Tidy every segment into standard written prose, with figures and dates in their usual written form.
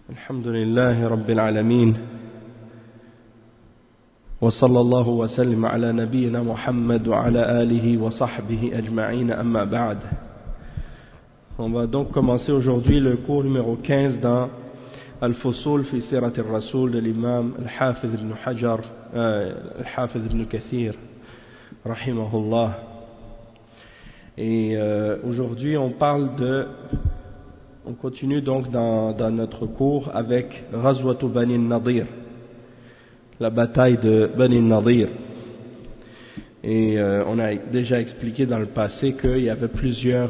الحمد لله رب العالمين وصلى الله وسلم على نبينا محمد وعلى آله وصحبه أجمعين أما بعد. On va donc commencer aujourd'hui le cours numéro 15 dans Al-Fusul fi Sirat al-Rasoul de l'imam Al-Hafiz ibn Hajar, Al-Hafiz ibn Kathir, rahimahullah. Et aujourd'hui on continue donc dans notre cours avec Ghazwatu Bani Nadir, la bataille de Bani Nadir. Et on a déjà expliqué dans le passé qu'il y avait plusieurs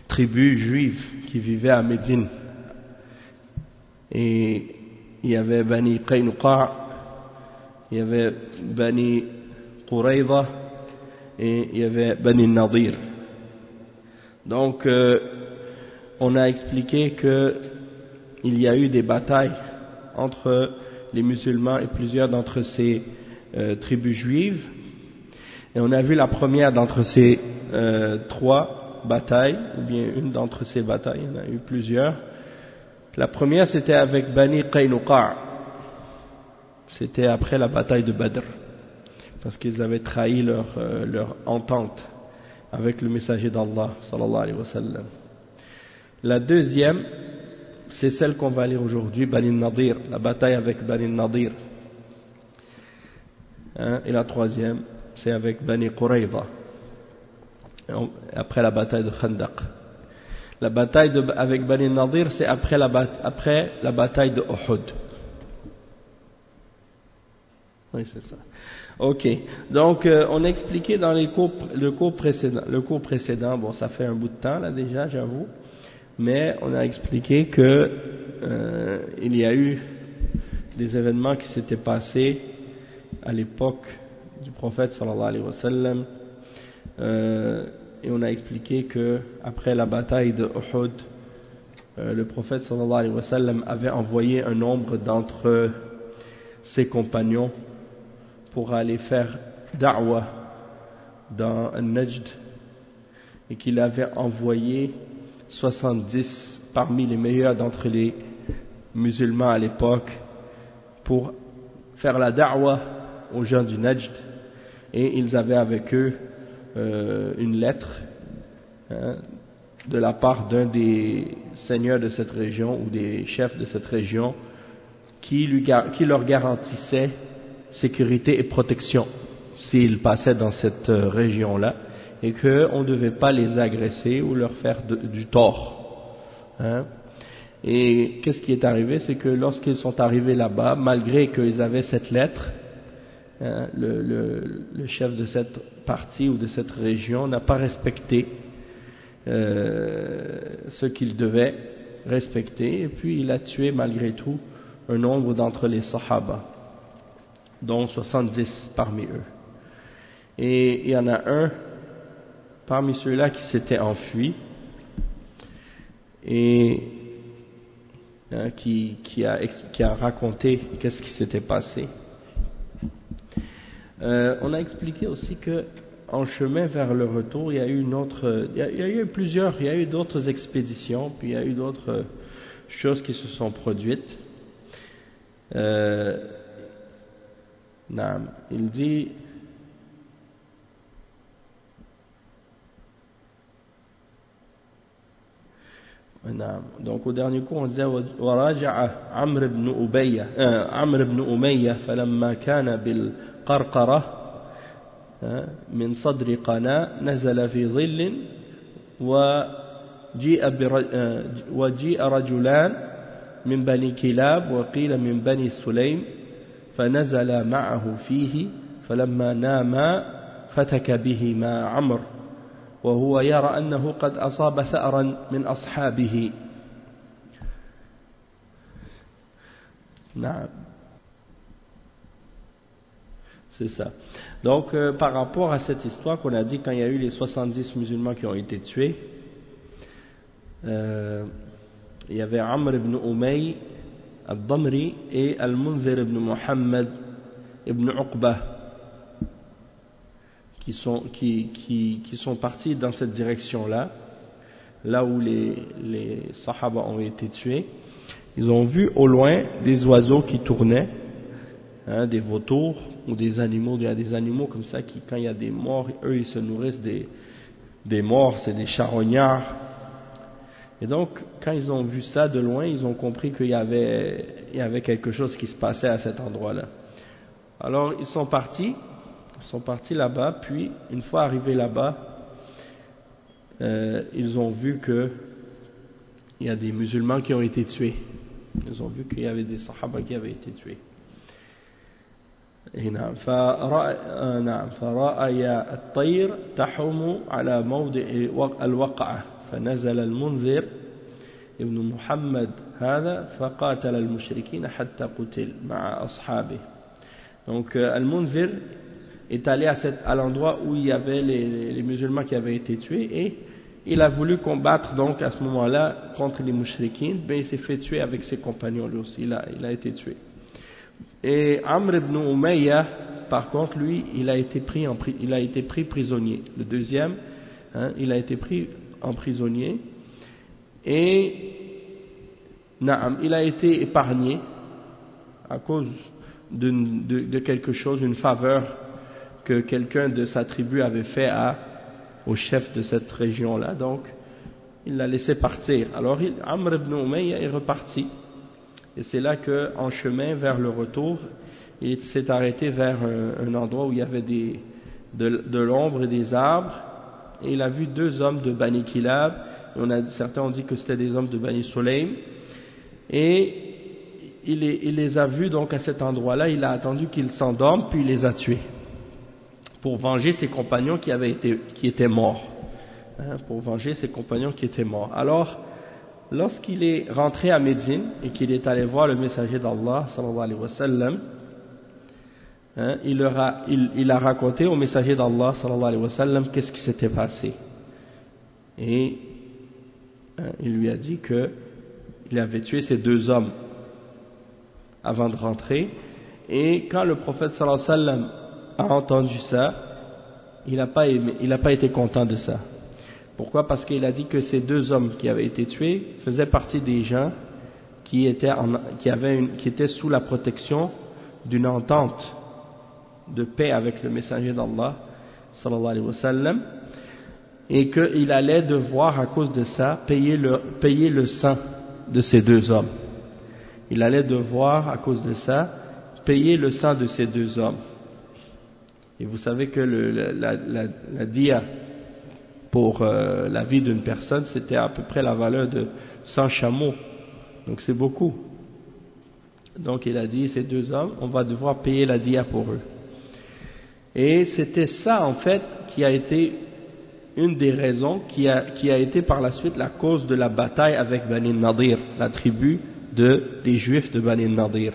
tribus juives qui vivaient à Médine. Et il y avait Bani Qaynuqa, il y avait Bani Qurayza et il y avait Bani Nadir. Donc on a expliqué qu'il y a eu des batailles entre les musulmans et plusieurs d'entre ces tribus juives, et on a vu la première d'entre ces trois batailles, ou bien une d'entre ces batailles, il y en a eu plusieurs. La première c'était avec Bani Qaynuqa, c'était après la bataille de Badr, parce qu'ils avaient trahi leur entente avec le messager d'Allah sallallahu alayhi wa sallam. La deuxième, c'est celle qu'on va lire aujourd'hui, Bani Nadir, la bataille avec Bani Nadir. Et la troisième, c'est avec Bani Qurayza, après la bataille de Khandaq. La bataille avec Bani Nadir, c'est après la bataille de Uhud. Oui, c'est ça. Ok, donc on a expliqué dans le cours précédent, bon ça fait un bout de temps là déjà j'avoue, mais on a expliqué que il y a eu des événements qui s'étaient passés à l'époque du prophète sallallahu alayhi wa sallam, et on a expliqué que après la bataille de Uhud, le prophète sallallahu alayhi wa sallam avait envoyé un nombre d'entre ses compagnons pour aller faire da'wa dans Al-Najd, et qu'il avait envoyé 70 parmi les meilleurs d'entre les musulmans à l'époque pour faire la da'wa aux gens du Najd, et ils avaient avec eux une lettre de la part d'un des seigneurs de cette région ou des chefs de cette région qui leur garantissait sécurité et protection s'ils passaient dans cette région-là, et qu'on ne devait pas les agresser ou leur faire du tort. Et qu'est-ce qui est arrivé? C'est que lorsqu'ils sont arrivés là-bas, malgré qu'ils avaient cette lettre, le chef de cette partie ou de cette région n'a pas respecté ce qu'il devait respecter, et puis il a tué malgré tout un nombre d'entre les Sahaba, dont 70 parmi eux. Et il y en a un parmi ceux-là qui s'était enfui et qui a raconté qu'est-ce qui s'était passé. On a expliqué aussi que en chemin vers le retour, il y a eu d'autres expéditions, puis il y a eu d'autres choses qui se sont produites. Il dit donc au dernier coup on disait وراجع عمرو بن أمية فلما كان بالقرقرة من صدر قناة نزل في ظل وجيء رجلان من بني كلاب وقيل من بني سليم فنزل معه فيه فلما ناما فتك بهما عمرو وهو يرى أنه قد أصاب ثأرا من أصحابه. نعم, c'est ça. Donc par rapport à cette histoire qu'on a dit, quand il y a eu les 70 musulmans qui ont été tués, il y avait Amr ibn Umayy al-Damri et Al-Munzir ibn Muhammad ibn Uqba qui sont partis dans cette direction-là, là où les Sahaba ont été tués, ils ont vu au loin des oiseaux qui tournaient, des vautours ou des animaux. Il y a des animaux comme ça qui, quand il y a des morts, eux ils se nourrissent des morts, c'est des charognards. Et donc, quand ils ont vu ça de loin, ils ont compris qu'il y avait quelque chose qui se passait à cet endroit-là. Alors, ils sont partis là-bas, puis, une fois arrivés là-bas, ils ont vu qu'il y a des musulmans qui ont été tués. Ils ont vu qu'il y avait des sahaba qui avaient été tués. نعم فرأي الطير تحوم على موضع الوقعة فنزل المنذر ابن محمد هذا فقاتل المشركين حتى قتل مع أصحابه. Donc Al-Munzir est allé à l'endroit où il y avait les musulmans qui avaient été tués et il a voulu combattre donc à ce moment-là contre les mushrikines, mais il s'est fait tuer avec ses compagnons lui aussi, il a été tué. Et Amr ibn Umayya, par contre, lui, il a été pris prisonnier. Le deuxième, il a été pris en prisonnier et il a été épargné à cause de quelque chose, une faveur que quelqu'un de sa tribu avait fait au chef de cette région-là. Donc, il l'a laissé partir. Alors, Amr ibn Umayya est reparti. Et c'est là qu'en chemin vers le retour, il s'est arrêté vers un endroit où il y avait de l'ombre et des arbres. Et il a vu deux hommes de Bani Kilab. Certains ont dit que c'était des hommes de Bani Sulaym. Et il les a vus donc à cet endroit-là. Il a attendu qu'ils s'endorment, puis il les a tués. Pour venger ses compagnons qui étaient morts. Pour venger ses compagnons qui étaient morts. Alors, lorsqu'il est rentré à Médine et qu'il est allé voir le messager d'Allah sallallahu alayhi wa sallam, il a raconté au messager d'Allah sallallahu alayhi wa sallam qu'est-ce qui s'était passé. Et il lui a dit qu'il avait tué ces deux hommes avant de rentrer. Et quand le prophète sallallahu alayhi wa sallam a entendu ça, il n'a pas été content de ça. Pourquoi? Parce qu'il a dit que ces deux hommes qui avaient été tués faisaient partie des gens qui étaient sous la protection d'une entente de paix avec le messager d'Allah sallallahu alayhi wa sallam, et qu'il allait devoir à cause de ça payer le sang de ces deux hommes. Il allait devoir à cause de ça payer le sang de ces deux hommes. Et vous savez que la dia pour la vie d'une personne, c'était à peu près la valeur de 100 chameaux. Donc c'est beaucoup. Donc il a dit, ces deux hommes, on va devoir payer la dia pour eux. Et c'était ça en fait qui a été une des raisons qui a été par la suite la cause de la bataille avec Bani Nadir, la tribu des Juifs de Bani Nadir.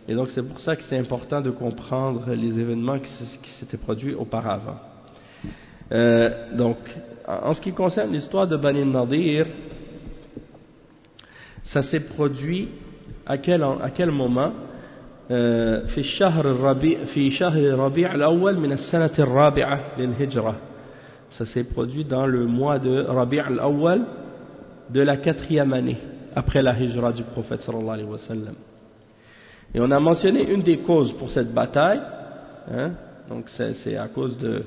Et donc c'est pour ça que c'est important de comprendre les événements qui s'étaient produits auparavant. Donc, en ce qui concerne l'histoire de Bani Nadir, ça s'est produit à quel moment? في شهر ربيع الأول من السنة الرابعة للهجرة. Ça s'est produit dans le mois de Rabi' al-Awwal de la 4e année après la hijra du prophète sallallahu alayhi wa sallam. Et on a mentionné une des causes pour cette bataille, donc c'est à cause du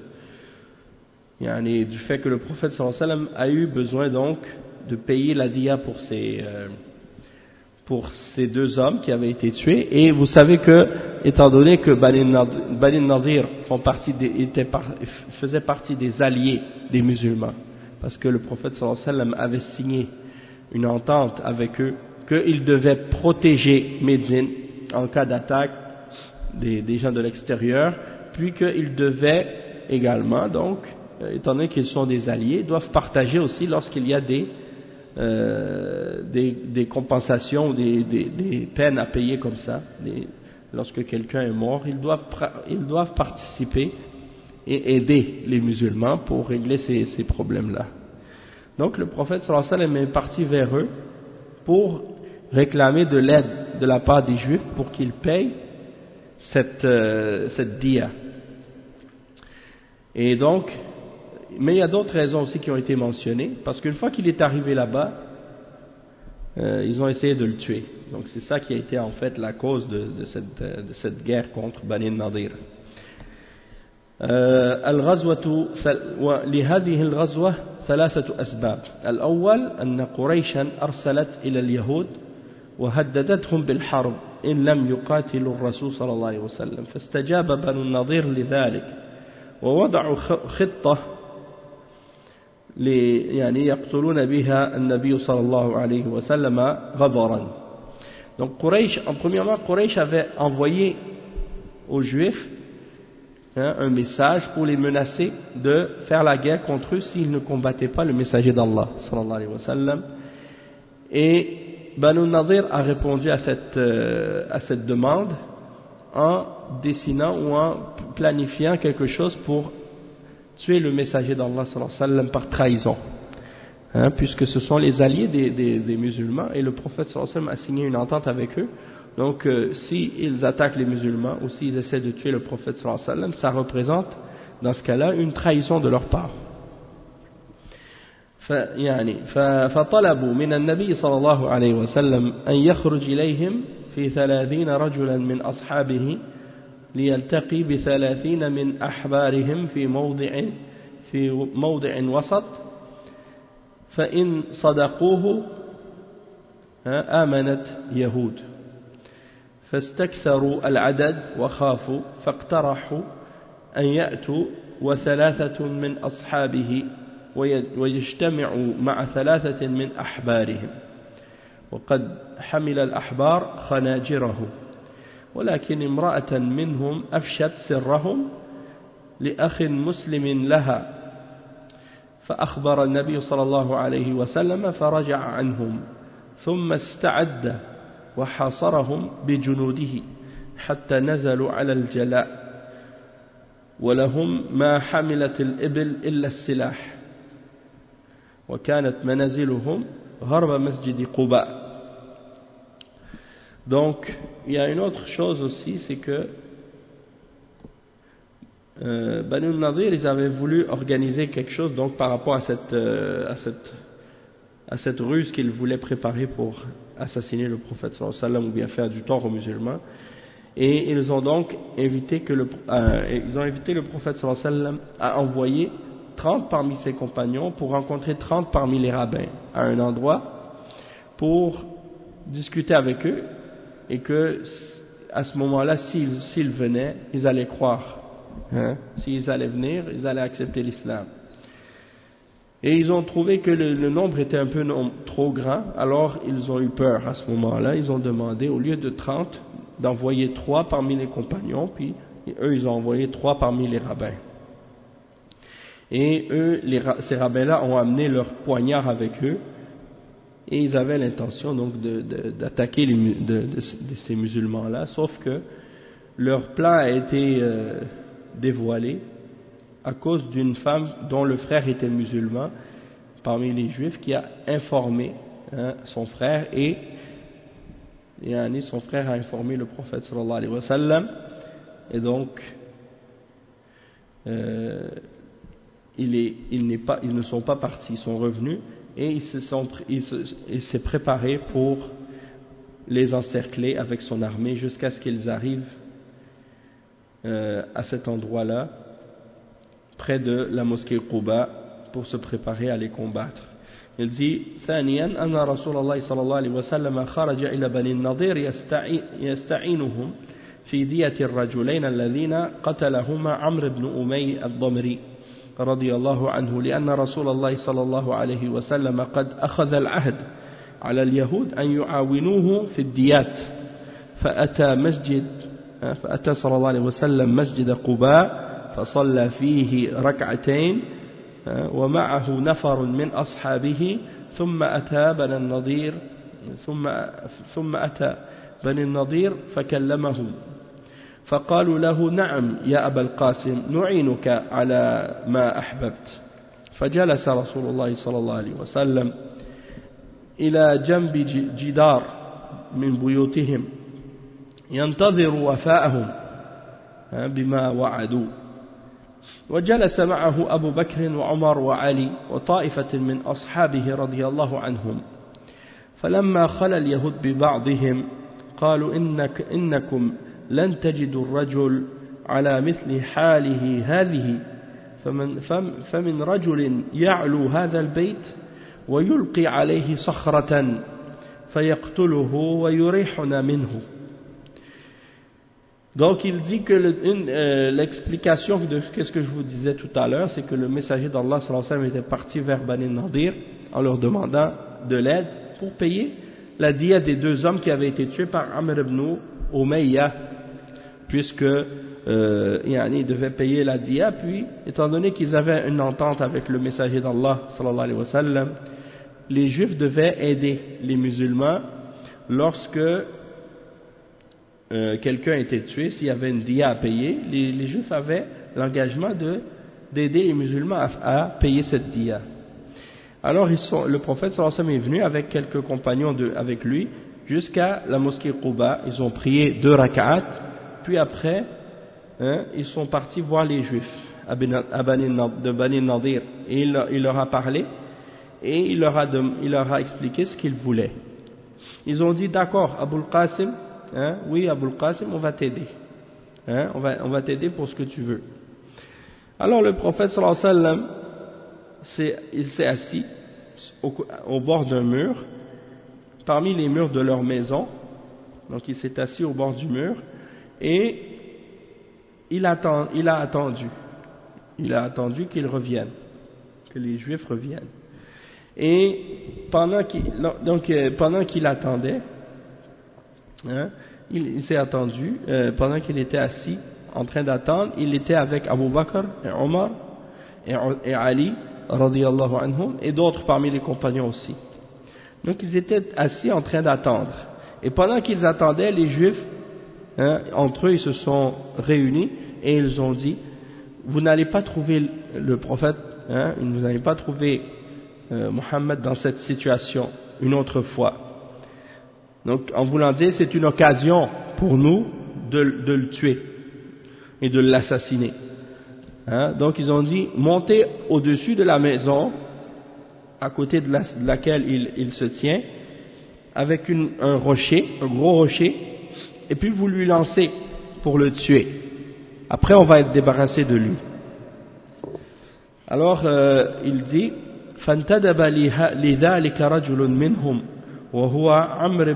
fait que le prophète sallallahu alayhi wa sallam a eu besoin donc de payer la dia pour ces deux hommes qui avaient été tués. Et vous savez que, étant donné que Bani Nadir faisaient partie des alliés des musulmans, parce que le prophète sallallahu alayhi wa sallam avait signé une entente avec eux qu'ils devaient protéger Médine en cas d'attaque des gens de l'extérieur, puis qu'ils devaient également, donc, étant donné qu'ils sont des alliés, doivent partager aussi lorsqu'il y a des compensations, des peines à payer comme ça. Lorsque quelqu'un est mort, ils doivent participer et aider les musulmans pour régler ces problèmes-là. Donc le prophète sallallahu alayhi wa sallam est parti vers eux pour réclamer de l'aide de la part des Juifs pour qu'ils payent cette dia. Et donc mais il y a d'autres raisons aussi qui ont été mentionnées, parce qu'une fois qu'il est arrivé là-bas, ils ont essayé de le tuer. Donc c'est ça qui a été en fait la cause de cette guerre contre Bani Nadir. الغزوة لهذه الغزوة 3 أسباب. الأول أن قريشا أرسلت إلى اليهود وهددتهم بالحرب إن لم يقاتلوا الرسول صلى الله عليه وسلم، فاستجاب بنو النضير لذلك ووضعوا خطة يعني يقتلون بها النبي صلى الله عليه وسلم غدرا. Donc premièrement, Quraysh avait envoyé aux Juifs un message pour les menacer de faire la guerre contre eux s'ils ne combattaient pas le messager d'Allah sallallahu alayhi wa sallam. Et Banu Nadir a répondu à cette demande en dessinant ou en planifiant quelque chose pour tuer le messager d'Allah sallallahu alayhi wa sallam par trahison, puisque ce sont les alliés des musulmans et le prophète sallallahu alayhi wa sallam a signé une entente avec eux. Donc s'ils attaquent les musulmans ou s'ils essaient de tuer le prophète sallallahu alayhi wa sallam, ça représente dans ce cas-là une trahison de leur part. فطلبوا من النبي صلى الله عليه وسلم أن يخرج إليهم في 30 رجلا من أصحابه ليلتقي ب30 من أحبارهم في موضع وسط، فإن صدقوه آمنت يهود، فاستكثروا العدد وخافوا، فاقترحوا أن يأتوا و3 من أصحابه ويجتمعوا مع 3 من أحبارهم، وقد حمل الأحبار خناجرهم، ولكن امرأة منهم أفشت سرهم لأخ مسلم لها، فأخبر النبي صلى الله عليه وسلم فرجع عنهم، ثم استعد وحاصرهم بجنوده حتى نزلوا على الجلاء، ولهم ما حملت الإبل إلا السلاح، وكانت منازلهم غرب مسجد قباء. Donc, il y a une autre chose aussi, c'est que Banu Nadir, ils avaient voulu organiser quelque chose donc par rapport à cette ruse qu'ils voulaient préparer pour assassiner le prophète sallallahu alayhi wa sallam ou bien faire du tort aux musulmans. Et ils ont donc invité le prophète sallallahu alayhi wa sallam à envoyer 30 parmi ses compagnons pour rencontrer 30 parmi les rabbins à un endroit pour discuter avec eux, et que à ce moment-là, s'ils venaient, ils allaient croire. S'ils allaient venir, ils allaient accepter l'islam. Et ils ont trouvé que le nombre était un peu trop grand, alors ils ont eu peur à ce moment-là. Ils ont demandé, au lieu de 30, d'envoyer 3 parmi les compagnons, puis eux, ils ont envoyé 3 parmi les rabbins. Et eux, ces rabbins-là ont amené leurs poignards avec eux, et ils avaient l'intention donc d'attaquer ces musulmans-là, sauf que leur plan a été dévoilé à cause d'une femme dont le frère était musulman parmi les juifs, qui a informé son frère, et son frère a informé le prophète sallallahu alayhi wa sallam, et donc ils ne sont pas partis, ils sont revenus, et il s'est préparé pour les encercler avec son armée jusqu'à ce qu'ils arrivent à cet endroit-là, près de la mosquée Quba, pour se préparer à les combattre. Il dit ثانيا أن رسول الله صلى الله عليه وسلم خرج إلى بني النضير يستعينهم في دية الرجلين الذين قتلهما عمرو بن أمية الضمري رضي الله عنه، لأن رسول الله صلى الله عليه وسلم قد أخذ العهد على اليهود أن يعاونوه في الديات، فأتى صلى الله عليه وسلم مسجد قباء فصلى فيه ركعتين ومعه نفر من أصحابه، ثم أتى بني النضير فكلمهم، فقالوا له نعم يا أبا القاسم نعينك على ما أحببت، فجلس رسول الله صلى الله عليه وسلم إلى جنب جدار من بيوتهم ينتظر وفاءهم بما وعدوا، وجلس معه أبو بكر وعمر وعلي وطائفة من أصحابه رضي الله عنهم فلما خلا اليهود ببعضهم قالوا إنكم لن تجدوا الرجل على مثل حاله هذه فمن رجل يعلو هذا البيت ويلقي عليه صخرة فيقتله ويريحنا منه. Donc il dit que l'explication de ce que je vous disais tout à l'heure, c'est que le messager d'Allah sallallahu alayhi wa sallam était parti vers Bani Nadir en leur demandant de l'aide pour payer la diya des deux hommes qui avaient été tués par Amr ibn Umayya, puisque ils devaient payer la diya, puis étant donné qu'ils avaient une entente avec le messager d'Allah sallallahu alayhi wa sallam, les juifs devaient aider les musulmans lorsque quelqu'un était tué. S'il y avait une diya à payer, les juifs avaient l'engagement d'aider les musulmans à payer cette diya. Alors le prophète sallallahu alayhi wa sallam est venu avec quelques compagnons avec lui jusqu'à la mosquée Quba. Ils ont prié 2 rak'at, puis après ils sont partis voir les juifs de Bani Nadir, et il leur a parlé et il leur a expliqué ce qu'ils voulaient. Ils ont dit d'accord, Aboul Qasim, oui Aboul Qasim, on va t'aider, on va t'aider pour ce que tu veux. Alors le prophète sallallahu alayhi wa sallam, il s'est assis au bord d'un mur, parmi les murs de leur maison. Donc il s'est assis au bord du mur et il a attendu qu'ils reviennent, que les juifs reviennent. Et pendant qu'il attendait, il s'est attendu, pendant qu'il était assis en train d'attendre, il était avec Abu Bakr et Omar et Ali radiyallahu anhum, et d'autres parmi les compagnons aussi. Donc ils étaient assis en train d'attendre, et pendant qu'ils attendaient, les juifs entre eux ils se sont réunis et ils ont dit: vous n'allez pas trouver le prophète, vous n'allez pas trouver Mohammed dans cette situation une autre fois. Donc en voulant dire, c'est une occasion pour nous de le tuer et de l'assassiner. Donc ils ont dit: montez au-dessus de la maison à côté de laquelle il se tient, avec un rocher, un gros rocher, et puis vous lui lancez pour le tuer. Après on va être débarrassé de lui. Alors il dit: فانتدب لذلك رجل منهم وهو عمرو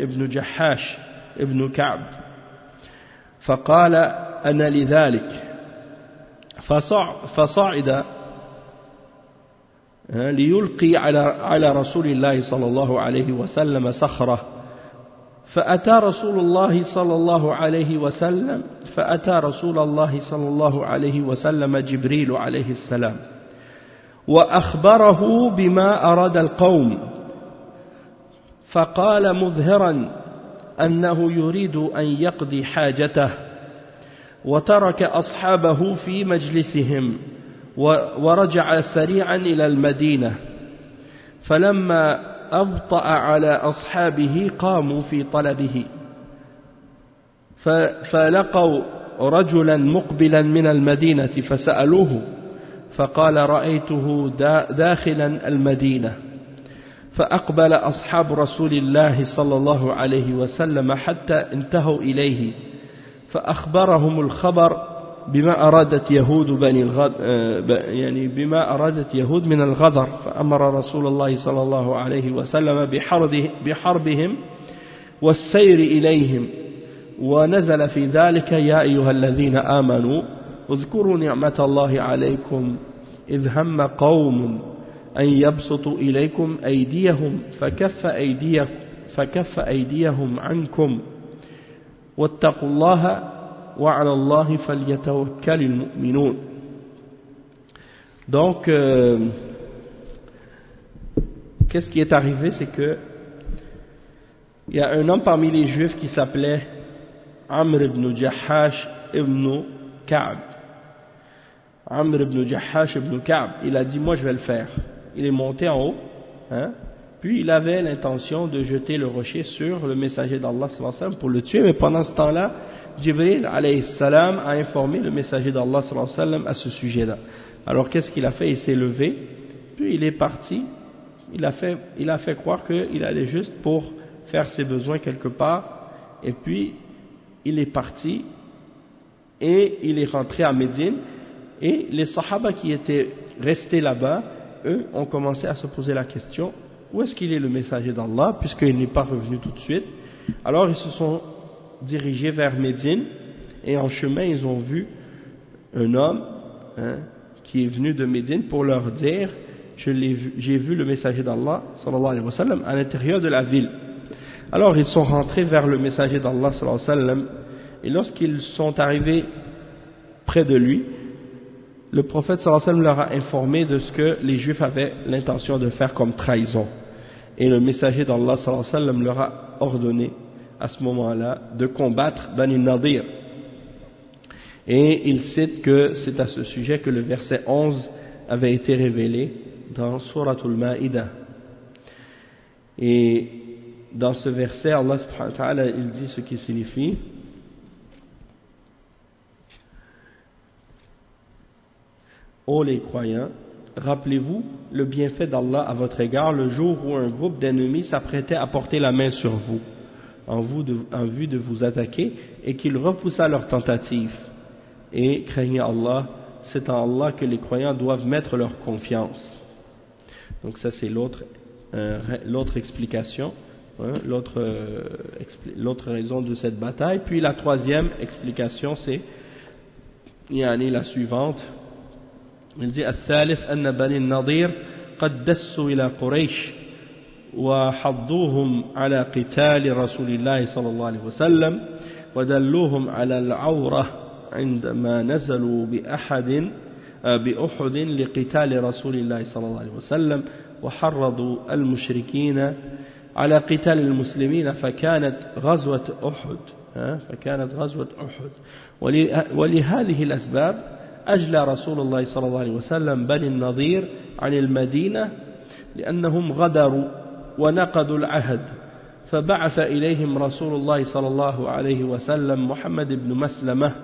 بن جحاش ابن كعب فقال: أنا لذلك. فصعد ليلقي على رسول الله صلى الله عليه وسلم صخرة فأتى رسول الله صلى الله عليه وسلم جبريل عليه السلام وأخبره بما أراد القوم فقال مظهرا أنه يريد أن يقضي حاجته وترك أصحابه في مجلسهم ورجع سريعا إلى المدينة فلما أبطأ على أصحابه قاموا في طلبه فلقوا رجلا مقبلا من المدينة فسألوه فقال: رأيته داخلا المدينة. فأقبل أصحاب رسول الله صلى الله عليه وسلم حتى انتهوا إليه فأخبرهم الخبر بما أرادت يهود من الغدر فأمر رسول الله صلى الله عليه وسلم بحربهم والسير إليهم ونزل في ذلك: يا أيها الذين آمنوا اذكروا نعمة الله عليكم إذ هم قوم أن يبسطوا إليكم أيديهم فكف أيديهم عنكم واتقوا الله وعلى الله فليتوكل المؤمنون. Donc qu'est-ce qui est arrivé, c'est que il y a un homme parmi les juifs qui s'appelait Amr ibn Jahash ibn Ka'b. Amr ibn Jahash ibn Ka'b, il a dit: moi je vais le faire. Il est monté en haut, puis il avait l'intention de jeter le rocher sur le messager d'Allah sallallahu alayhi wa sallam pour le tuer, mais pendant ce temps-là, Jibril alayhi salam a informé le messager d'Allah sallallahu alayhi wa sallam à ce sujet-là. Alors qu'est-ce qu'il a fait? Il s'est levé, puis il est parti, il a fait croire qu'il allait juste pour faire ses besoins quelque part, et puis il est parti, et il est rentré à Médine, et les Sahaba qui étaient restés là-bas, eux, ont commencé à se poser la question, où est-ce qu'il est le messager d'Allah, puisqu'il n'est pas revenu tout de suite? Alors ils se sont dirigés vers Médine, et en chemin ils ont vu un homme qui est venu de Médine pour leur dire, j'ai vu le messager d'Allah sallallahu alayhi wa sallam à l'intérieur de la ville. Alors ils sont rentrés vers le messager d'Allah sallallahu alayhi wa sallam, et lorsqu'ils sont arrivés près de lui, le prophète sallallahu alayhi wa sallam leur a informé de ce que les Juifs avaient l'intention de faire comme trahison. Et le messager d'Allah sallallahu alayhi wa sallam leur a ordonné à ce moment-là de combattre Bani Nadir. Et il cite que c'est à ce sujet que le verset 11 avait été révélé dans Suratul Ma'idah. Et dans ce verset, Allah subhanahu wa ta'ala, il dit ce qui signifie: ô les croyants, rappelez-vous le bienfait d'Allah à votre égard le jour où un groupe d'ennemis s'apprêtait à porter la main sur vous en vue de vous attaquer, et qu'ils repoussa leur tentative. Et craignez Allah, c'est en Allah que les croyants doivent mettre leur confiance. Donc ça c'est l'autre explication, l'autre raison de cette bataille. Puis la troisième explication c'est la suivante. Il dit: الثالث أن بني النضير قد دسوا إلى قريش وحضوهم على قتال رسول الله صلى الله عليه وسلم ودلوهم على العورة عندما نزلوا بأحد لقتال رسول الله صلى الله عليه وسلم وحرضوا المشركين على قتال المسلمين فكانت غزوة أحد ولهذه الأسباب أجلى رسول الله صلى الله عليه وسلم بني النضير عن المدينة لأنهم غدروا ونقضوا العهد فبعث إليهم رسول الله صلى الله عليه وسلم محمد بن مسلمة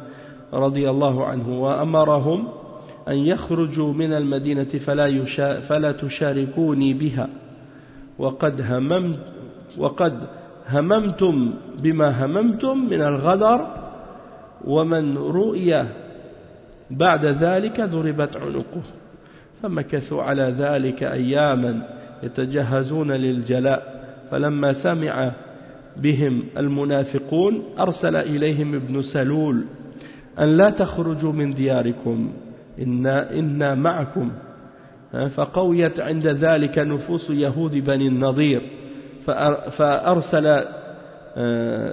رضي الله عنه وأمرهم أن يخرجوا من المدينة فلا تشاركوني بها وقد هممتم بما هممتم من الغدر ومن رؤي بعد ذلك ضربت عنقه فمكثوا على ذلك أياما يتجهزون للجلاء فلما سمع بهم المنافقون أرسل إليهم ابن سلول أن لا تخرجوا من دياركم إنا معكم فقويت عند ذلك نفوس يهود بني النضير فأرسل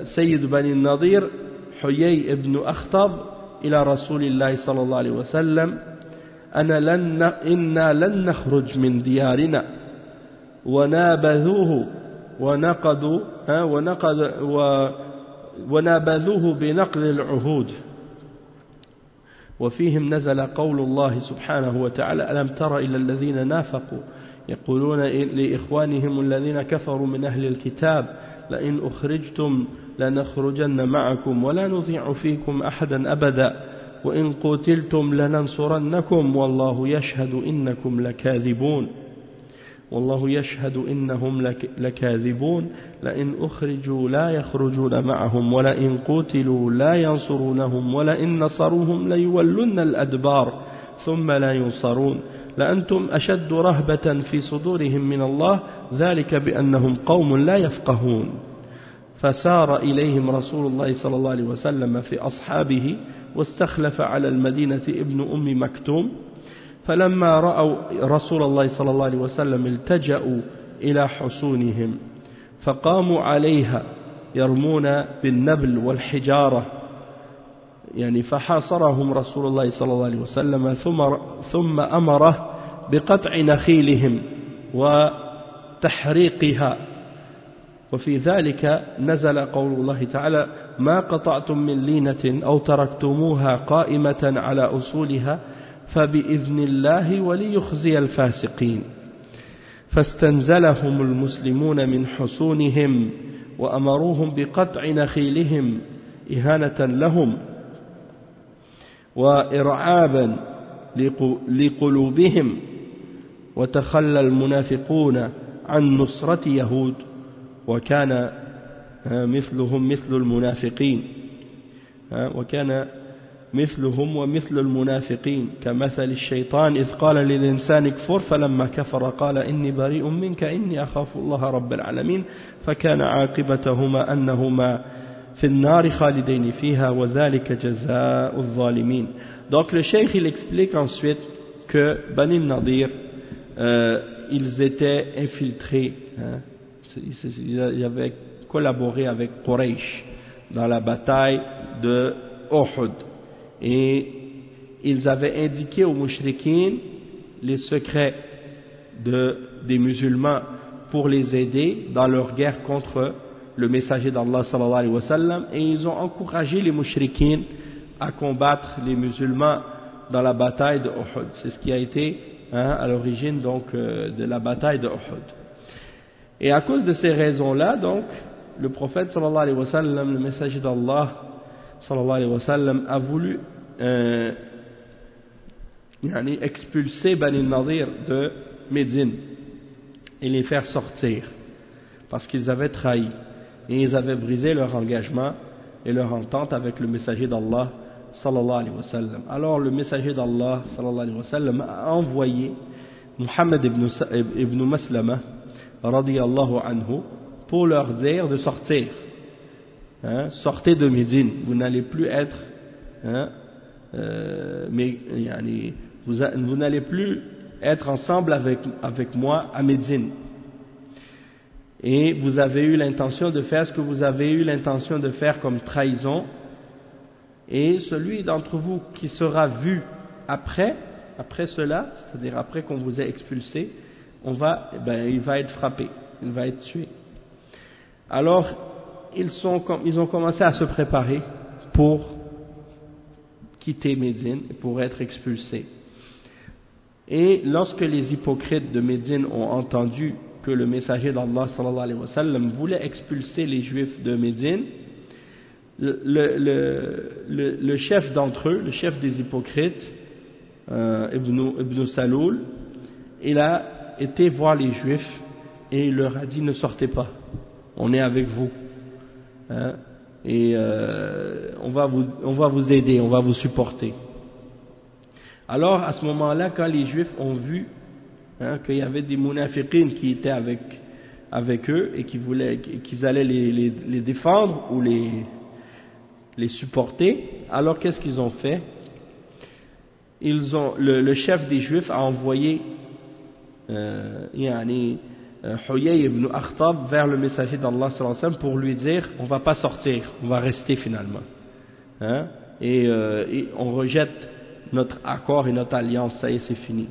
سيد بني النضير حيي ابن أخطب إلى رسول الله صلى الله عليه وسلم إنا لن نخرج من ديارنا ونابذوه بنقض العهود وفيهم نزل قول الله سبحانه وتعالى ألم تر إلى الذين نافقوا يقولون لإخوانهم الذين كفروا من أهل الكتاب لئن أخرجتم لنخرجن معكم ولا نطيع فيكم أحدا أبدا وإن قتلتم لننصرنكم والله يشهد إنكم لكاذبون لئن أخرجوا لا يخرجون معهم ولئن قتلوا لا ينصرونهم ولئن نصروهم ليولن الأدبار ثم لا ينصرون لأنتم أشد رهبة في صدورهم من الله ذلك بأنهم قوم لا يفقهون فسار إليهم رسول الله صلى الله عليه وسلم في أصحابه واستخلف على المدينة ابن أم مكتوم فلما رأوا رسول الله صلى الله عليه وسلم التجأوا إلى حصونهم فقاموا عليها يرمون بالنبل والحجارة فحاصرهم رسول الله صلى الله عليه وسلم ثم أمره بقطع نخيلهم وتحريقها وفي ذلك نزل قول الله تعالى ما قطعتم من لينة أو تركتموها قائمة على أصولها فبإذن الله وليخزي الفاسقين فاستنزلهم المسلمون من حصونهم وأمروهم بقطع نخيلهم إهانة لهم وإرعابا لقلوبهم وتخلى المنافقون عن نصرة يهود وكان مثلهم مثل المنافقين وكان مثلهم ومثل المنافقين كمثل الشيطان إذ قال للإنسان اكفر فلما كفر قال إني بريء منك إني أخاف الله رب العالمين فكان عاقبتهما أنهما في النار خالدين فيها وذلك جزاء الظالمين. Donc le cheikh il explique ensuite que Bani Nadir ils étaient infiltrés, ils avaient collaboré avec Quraysh dans la bataille de Uhud et ils avaient indiqué aux mouchriquines les secrets des musulmans pour les aider dans leur guerre contre le messager d'Allah sallallahu alayhi wa sallam, et ils ont encouragé les mouchriquines à combattre les musulmans dans la bataille de Uhud. C'est ce qui a été à l'origine donc de la bataille de Uhud. Et à cause de ces raisons-là, donc, le prophète sallallahu alayhi wa sallam, le messager d'Allah sallallahu alayhi wa sallam, a voulu expulser Bani Nadir de Médine et les faire sortir parce qu'ils avaient trahi et ils avaient brisé leur engagement et leur entente avec le messager d'Allah sallallahu alayhi wa sallam. Alors le messager d'Allah sallallahu alayhi wa sallam a envoyé Muhammad ibn Maslama radiyallahu anhu pour leur dire de sortir. Sortez de Médine, vous n'allez plus être vous n'allez plus être ensemble avec moi à Médine. Et vous avez eu l'intention de faire ce que vous avez eu l'intention de faire comme trahison, et celui d'entre vous qui sera vu après cela, c'est-à-dire après qu'on vous ait expulsé, il va être frappé, il va être tué. Alors ils ont commencé à se préparer pour quitter Médine et pour être expulsés. Et lorsque les hypocrites de Médine ont entendu que le messager d'Allah sallallahu alayhi wa sallam voulait expulser les juifs de Médine, le chef d'entre eux, le chef des hypocrites, Ibn Saloul, il a été voir les juifs et il leur a dit: ne sortez pas, on est avec vous, et on va vous aider, on va vous supporter. Alors à ce moment-là, quand les juifs ont vu qu'il y avait des munafiqines qui étaient avec eux et qu'ils allaient les défendre ou les supporter, alors qu'est-ce qu'ils ont fait? Le chef des juifs a envoyé Huyay ibn Akhtab vers le messager d'Allah sallallahu alayhi wa sallam pour lui dire: on va pas sortir, on va rester finalement, et on rejette notre accord et notre alliance, ça y est, c'est fini.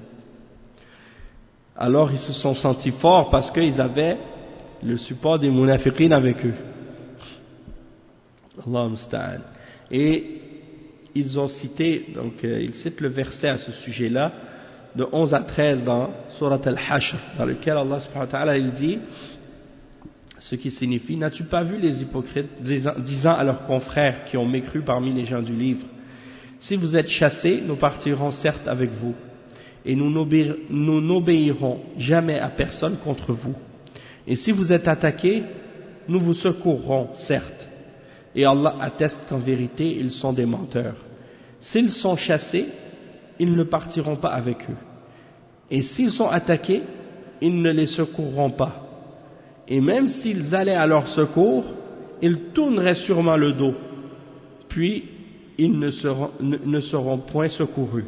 Alors ils se sont sentis forts parce qu'ils avaient le support des munafiqines avec eux. Allah musta'an. Et ils ont cité, donc ils citent le verset à ce sujet-là, de 11 à 13 dans Surat Al-Hashr, dans lequel Allah subhanahu wa ta'ala il dit, ce qui signifie: n'as-tu pas vu les hypocrites disant à leurs confrères qui ont mécru parmi les gens du livre: si vous êtes chassés, nous partirons certes avec vous, et nous n'obéirons jamais à personne contre vous. Et si vous êtes attaqués, nous vous secourrons certes. Et Allah atteste qu'en vérité, ils sont des menteurs. S'ils sont chassés, ils ne partiront pas avec eux. Et s'ils sont attaqués, ils ne les secourront pas. Et même s'ils allaient à leur secours, ils tourneraient sûrement le dos. Puis, ils ne seront point secourus.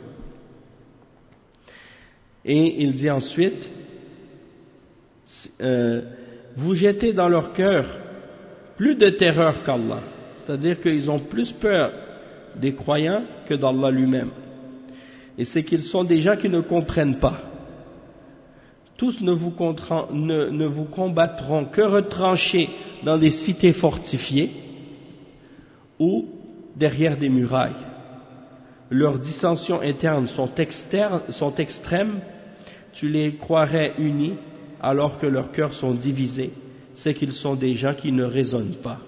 Et il dit ensuite: vous jetez dans leur cœur plus de terreur qu'Allah. C'est-à-dire qu'ils ont plus peur des croyants que d'Allah lui-même. Et c'est qu'ils sont des gens qui ne comprennent pas. Tous ne vous combattront que retranchés dans des cités fortifiées ou derrière des murailles. Leurs dissensions internes sont extrêmes. Tu les croirais unis alors que leurs cœurs sont divisés. C'est qu'ils sont des gens qui ne raisonnent pas.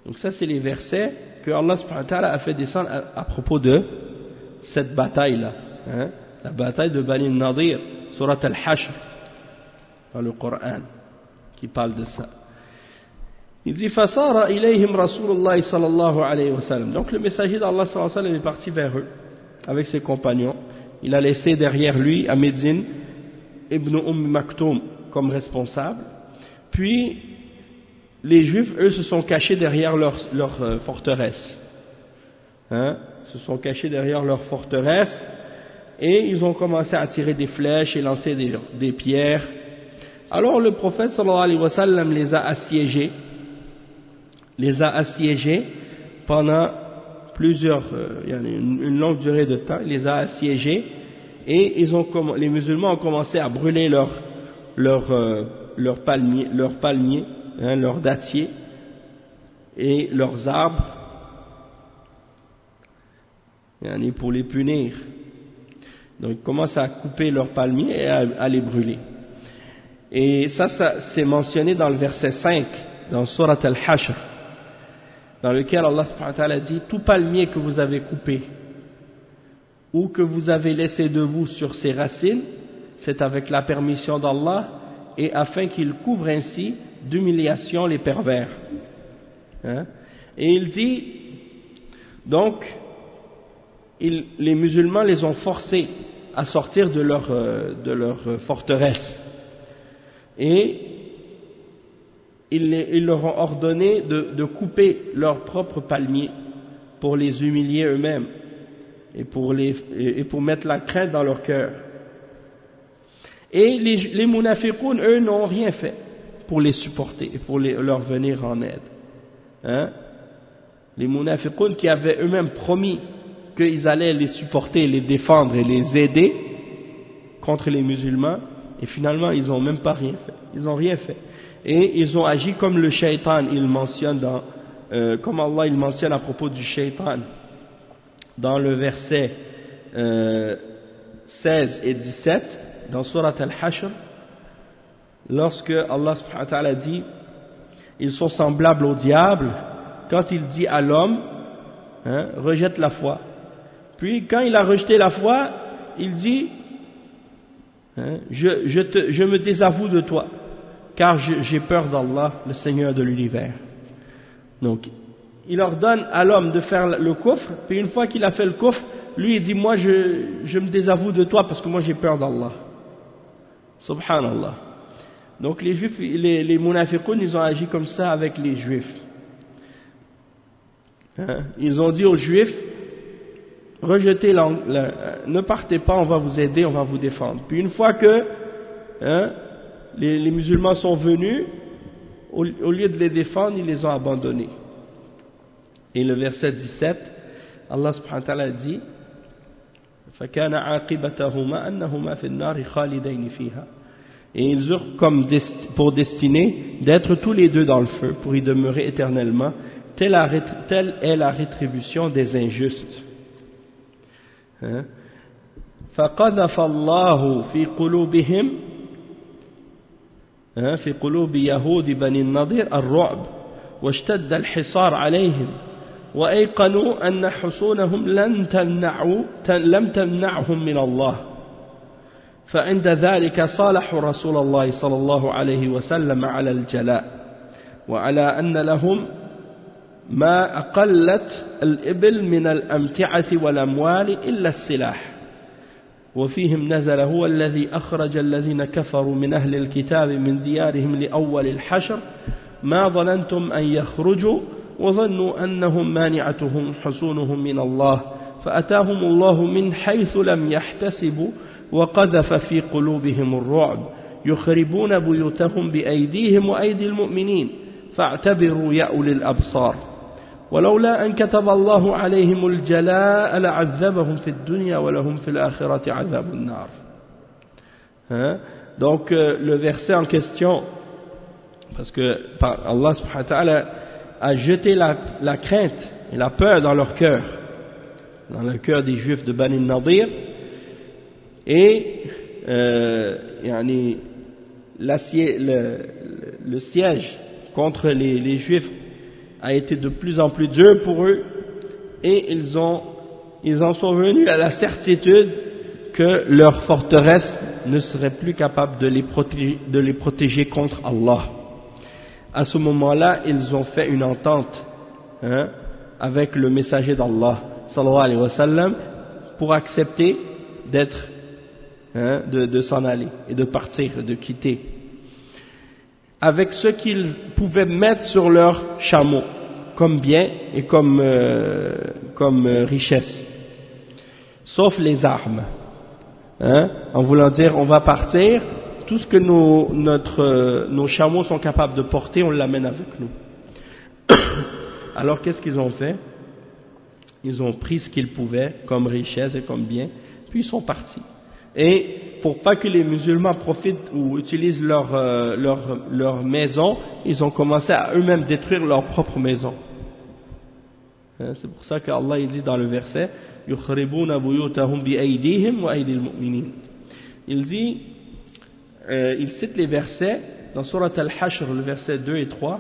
Donc ça c'est les versets que Allah subhanahu wa ta'ala a fait descendre à propos de cette bataille-là, hein, la bataille de Bani Nadir, surat al-Hashr, dans le Coran, qui parle de ça. Il dit فَصَارَ إِلَيْهِمْ رَسُولُ اللَّهِ صَلَى اللَّهُ عَلَيْهِ وسلم. Donc le messager d'Allah sallallahu alayhi wa sallam est parti vers eux avec ses compagnons. Il a laissé derrière lui à Médine Ibn Maktoum comme responsable. Puis les Juifs, eux, se sont cachés derrière leur forteresse. Hein, se sont cachés derrière leur forteresse et ils ont commencé à tirer des flèches et lancer des pierres. Alors le prophète sallallahu alayhi wa sallam les a assiégés pendant une longue durée de temps. Il les a assiégés et les musulmans ont commencé à brûler leurs palmiers, hein, leurs dattiers et leurs arbres, pour les punir. Donc ils commencent à couper leurs palmiers et à les brûler. Et ça c'est mentionné dans le verset 5 dans Surat al-Hashr, dans lequel Allah subhanahu wa ta'ala dit: tout palmier que vous avez coupé ou que vous avez laissé debout sur ses racines, c'est avec la permission d'Allah et afin qu'il couvre ainsi d'humiliation les pervers. Hein? Et il dit donc, les musulmans les ont forcés à sortir de leur forteresse et ils leur ont ordonné de couper leurs propres palmiers pour les humilier eux-mêmes et pour mettre la crainte dans leur cœur. Et les munafiqoun, eux, n'ont rien fait pour les supporter et pour leur venir en aide. Hein? Les munafiqoun qui avaient eux-mêmes promis qu'ils allaient les supporter, les défendre et les aider contre les musulmans, et finalement ils n'ont même pas rien fait. Ils n'ont rien fait. Et ils ont agi comme le shaitan, il mentionne comme Allah il mentionne à propos du shaitan dans le verset 16 et 17 dans Surat al-Hashr, lorsque Allah subhanahu wa ta'ala dit: ils sont semblables au diable quand il dit à l'homme, hein, rejette la foi. Puis quand il a rejeté la foi, il dit, hein, je me désavoue de toi, car j'ai peur d'Allah, le Seigneur de l'univers. Donc, il ordonne à l'homme de faire le kufr, puis une fois qu'il a fait le kufr, lui il dit: moi je me désavoue de toi parce que moi j'ai peur d'Allah. Subhanallah. Donc les juifs, les munafiqoun, ils ont agi comme ça avec les juifs. Hein? Ils ont dit aux juifs: rejetez ne partez pas, on va vous aider, on va vous défendre. Puis une fois que les musulmans sont venus, au lieu de les défendre, ils les ont abandonnés. Et le verset 17, Allah subhanahu wa ta'ala dit: فَكَانَ عَاقِبَتَهُمَا أَنَّهُمَا فِي النَّارِ خَالِدَيْنِ فِيهَا. Et ils eurent comme pour destinée d'être tous les deux dans le feu, pour y demeurer éternellement. Telle est la rétribution des injustes. فَقَذَفَ اللَّهُ فِي قُلُوبِهِمْ في قلوب يهود بني النضير الرعب واشتد الحصار عليهم وأيقنوا أن حصونهم لم تمنعهم من الله فعند ذلك صالحوا رسول الله صلى الله عليه وسلم على الجلاء وعلى أن لهم ما أقلت الإبل من الأمتعة والأموال إلا السلاح وفيهم نزل هو الذي أخرج الذين كفروا من أهل الكتاب من ديارهم لأول الحشر ما ظننتم أن يخرجوا وظنوا أنهم مانعتهم حصونهم من الله فأتاهم الله من حيث لم يحتسبوا وقذف في قلوبهم الرعب يخربون بيوتهم بأيديهم وأيدي المؤمنين فاعتبروا يا أولي الأبصار ولولا أن كتب الله عليهم الجلاء لعذبهم في الدنيا ولهم في الآخرة عذاب النار. Donc le verset en question, parce que Allah subhanahu wa ta'ala a jeté la crainte et la peur dans leur cœur, dans le cœur des juifs de Bani Nadir, et le siège contre les juifs a été de plus en plus dur pour eux, et ils en sont venus à la certitude que leur forteresse ne serait plus capable de les protéger contre Allah. À ce moment-là, ils ont fait une entente avec le messager d'Allah, sallallahu alayhi wa sallam, pour accepter d'être, de s'en aller et de partir, de quitter, avec ce qu'ils pouvaient mettre sur leurs chameaux, comme bien et comme richesse, sauf les armes. En voulant dire, on va partir, tout ce que nos chameaux sont capables de porter, on l'amène avec nous. Alors qu'est-ce qu'ils ont fait? Ils ont pris ce qu'ils pouvaient comme richesse et comme bien, puis ils sont partis. Et pour pas que les musulmans profitent ou utilisent leur maison, ils ont commencé à eux-mêmes détruire leur propre maison. C'est pour ça qu'Allah il dit dans le verset يُخْرِبُونَ بُيُوتَهُمْ بِأَيْدِيهِمْ وَأَيْدِي الْمُؤْمِنِينَ. Il dit, il cite les versets dans Surat Al-Hashr, le verset 2 et 3,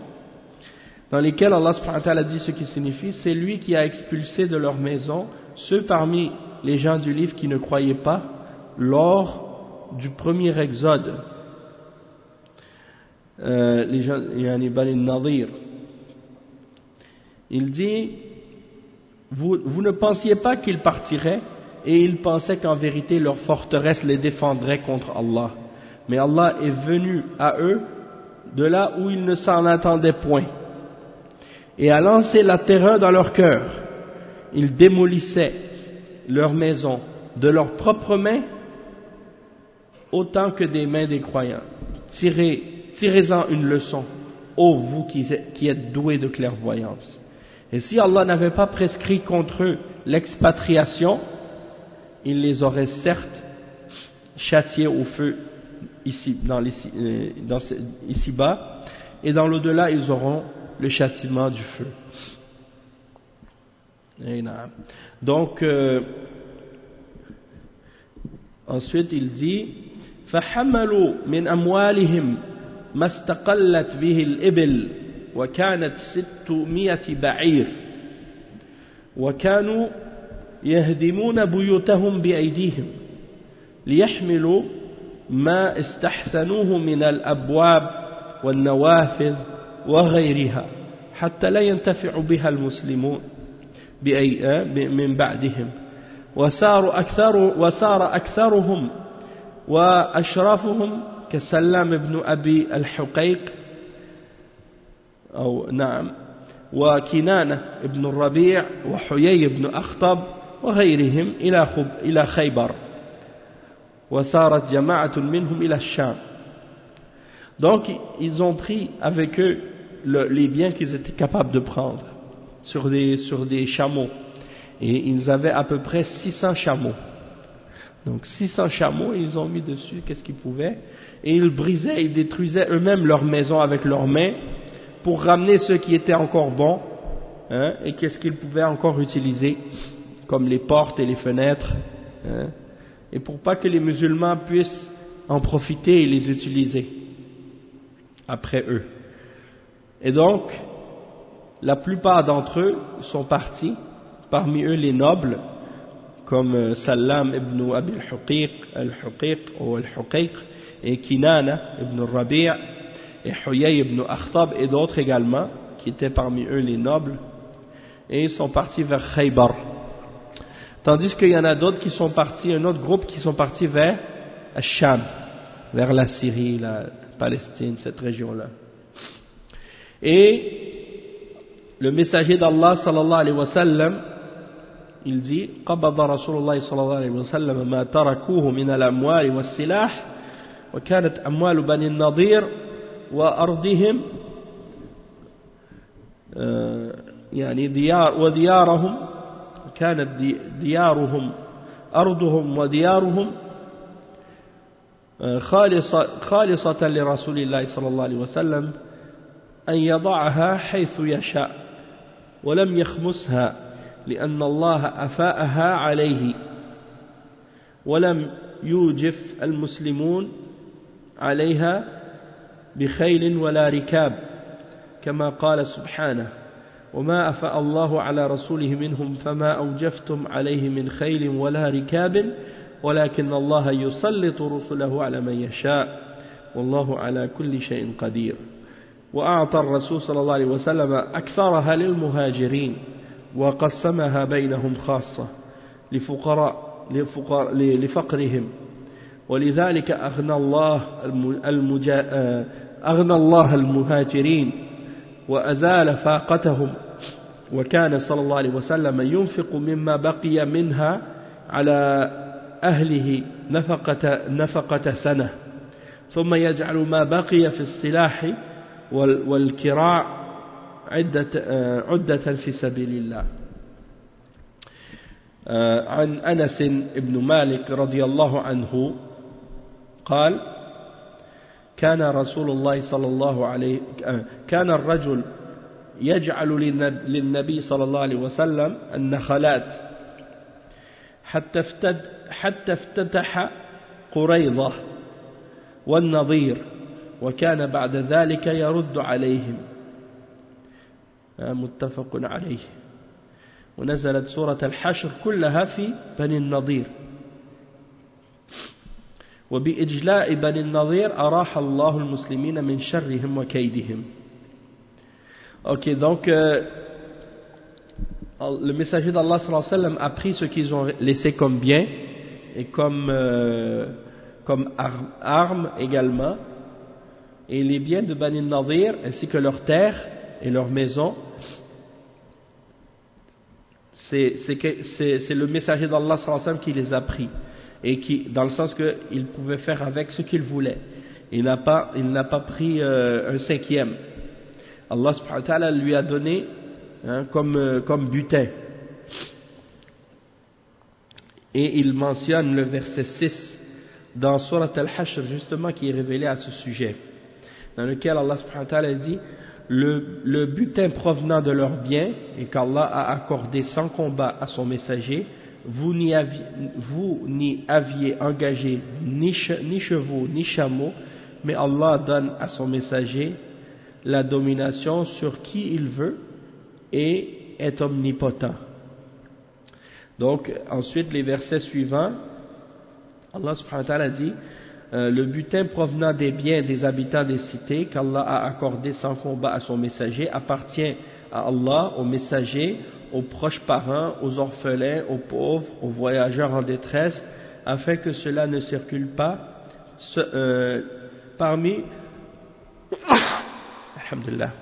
dans lesquels Allah subhanahu wa ta'ala dit ce qui signifie: c'est lui qui a expulsé de leur maison ceux parmi les gens du livre qui ne croyaient pas lors du premier exode, les gens, yani Bani Nadir. Il dit, vous ne pensiez pas qu'ils partiraient, et ils pensaient qu'en vérité leur forteresse les défendrait contre Allah, mais Allah est venu à eux de là où ils ne s'en attendaient point, et a lancé la terreur dans leur cœur. Ils démolissaient leurs maisons de leurs propres mains autant que des mains des croyants. Tirez-en une leçon, ô vous qui êtes doués de clairvoyance. Et si Allah n'avait pas prescrit contre eux l'expatriation, il les aurait certes châtiés au feu ici-bas, et dans l'au-delà ils auront le châtiment du feu. Donc ensuite il dit فحملوا من أموالهم ما استقلت به الإبل وكانت 600 بعير وكانوا يهدمون بيوتهم بأيديهم ليحملوا ما استحسنوه من الأبواب والنوافذ وغيرها حتى لا ينتفع بها المسلمون من بعدهم وصار أكثرهم وأشرافهم كسلام بن أبي الحقيق وكنانة بن الربيع وحيي بن أخطب وغيرهم إلى خيبر وصارت جماعة منهم إلى الشام. Donc ils ont pris avec eux les biens qu'ils étaient capables de prendre sur des chameaux, et ils avaient à peu près 600 chameaux. Donc 600 chameaux, ils ont mis dessus qu'est-ce qu'ils pouvaient, et ils brisaient, ils détruisaient eux-mêmes leurs maisons avec leurs mains pour ramener ceux qui étaient encore bons, et qu'est-ce qu'ils pouvaient encore utiliser comme les portes et les fenêtres, et pour pas que les musulmans puissent en profiter et les utiliser après eux. Et donc la plupart d'entre eux sont partis, parmi eux les nobles comme Salam ibn Abi al-Huqiq ou al-Huqiq, et Kinana ibn Rabi' et Huyay ibn Akhtab et d'autres également qui étaient parmi eux les nobles, et ils sont partis vers Khaybar. Tandis qu'il y en a d'autres qui sont partis, un autre groupe qui sont partis vers Sham, vers la Syrie, la Palestine, cette région-là. Et le messager d'Allah sallallahu alayhi wa sallam, il dit: قبض رسول الله صلى الله عليه وسلم ما تركوه من الأموال والسلاح وكانت أموال بني النضير وأرضهم يعني وديارهم كانت ديارهم أرضهم وديارهم خالصة لرسول الله صلى الله عليه وسلم أن يضعها حيث يشاء ولم يخمسها لأن الله أفاءها عليه ولم يوجف المسلمون عليها بخيل ولا ركاب كما قال سبحانه وما أفاء الله على رسوله منهم فما أوجفتم عليه من خيل ولا ركاب ولكن الله يسلط رسله على من يشاء والله على كل شيء قدير. وأعطى الرسول صلى الله عليه وسلم أكثرها للمهاجرين وقسمها بينهم خاصة لفقرهم، ولذلك أغنى الله المهاجرين وأزال فاقتهم، وكان صلى الله عليه وسلم ينفق مما بقي منها على أهله نفقة سنة، ثم يجعل ما بقي في السلاح والكراع عدة في سبيل الله. عن أنس بن مالك رضي الله عنه قال: كان رسول الله صلى الله عليه كان الرجل يجعل للنبي صلى الله عليه وسلم النخلات حتى افتتح قريظة والنضير، وكان بعد ذلك يرد عليهم. متفق عليه. ونزلت سورة الحشر كلها في بني النضير. وبإجلاء بني النضير أراح الله المسلمين من شرهم وكيدهم. Ok, donc le messager d'Allah sallallahu alayhi wa sallam a pris ce qu'ils ont laissé comme bien et comme armes également, et les biens de Bani Nadir ainsi que leurs terres et leurs maisons. C'est le messager d'Allah sallallahu alayhi wa sallam qui les a pris, et qui, dans le sens qu'il pouvait faire avec ce qu'il voulait. Il n'a pas pris un cinquième. Allah subhanahu wa ta'ala lui a donné comme butin. Et il mentionne le verset 6 dans Surat Al-Hashr justement, qui est révélé à ce sujet, dans lequel Allah subhanahu wa ta'ala dit: le butin provenant de leurs biens et qu'Allah a accordé sans combat à son messager, vous n'y aviez engagé ni chevaux ni chameaux, mais Allah donne à son messager la domination sur qui il veut et est omnipotent. Donc ensuite les versets suivants, Allah subhanahu wa ta'ala dit: le butin provenant des biens des habitants des cités qu'Allah a accordé sans combat à son messager appartient à Allah, aux messagers, aux proches parents, aux orphelins, aux pauvres, aux voyageurs en détresse, afin que cela ne circule pas parmi Alhamdulillah.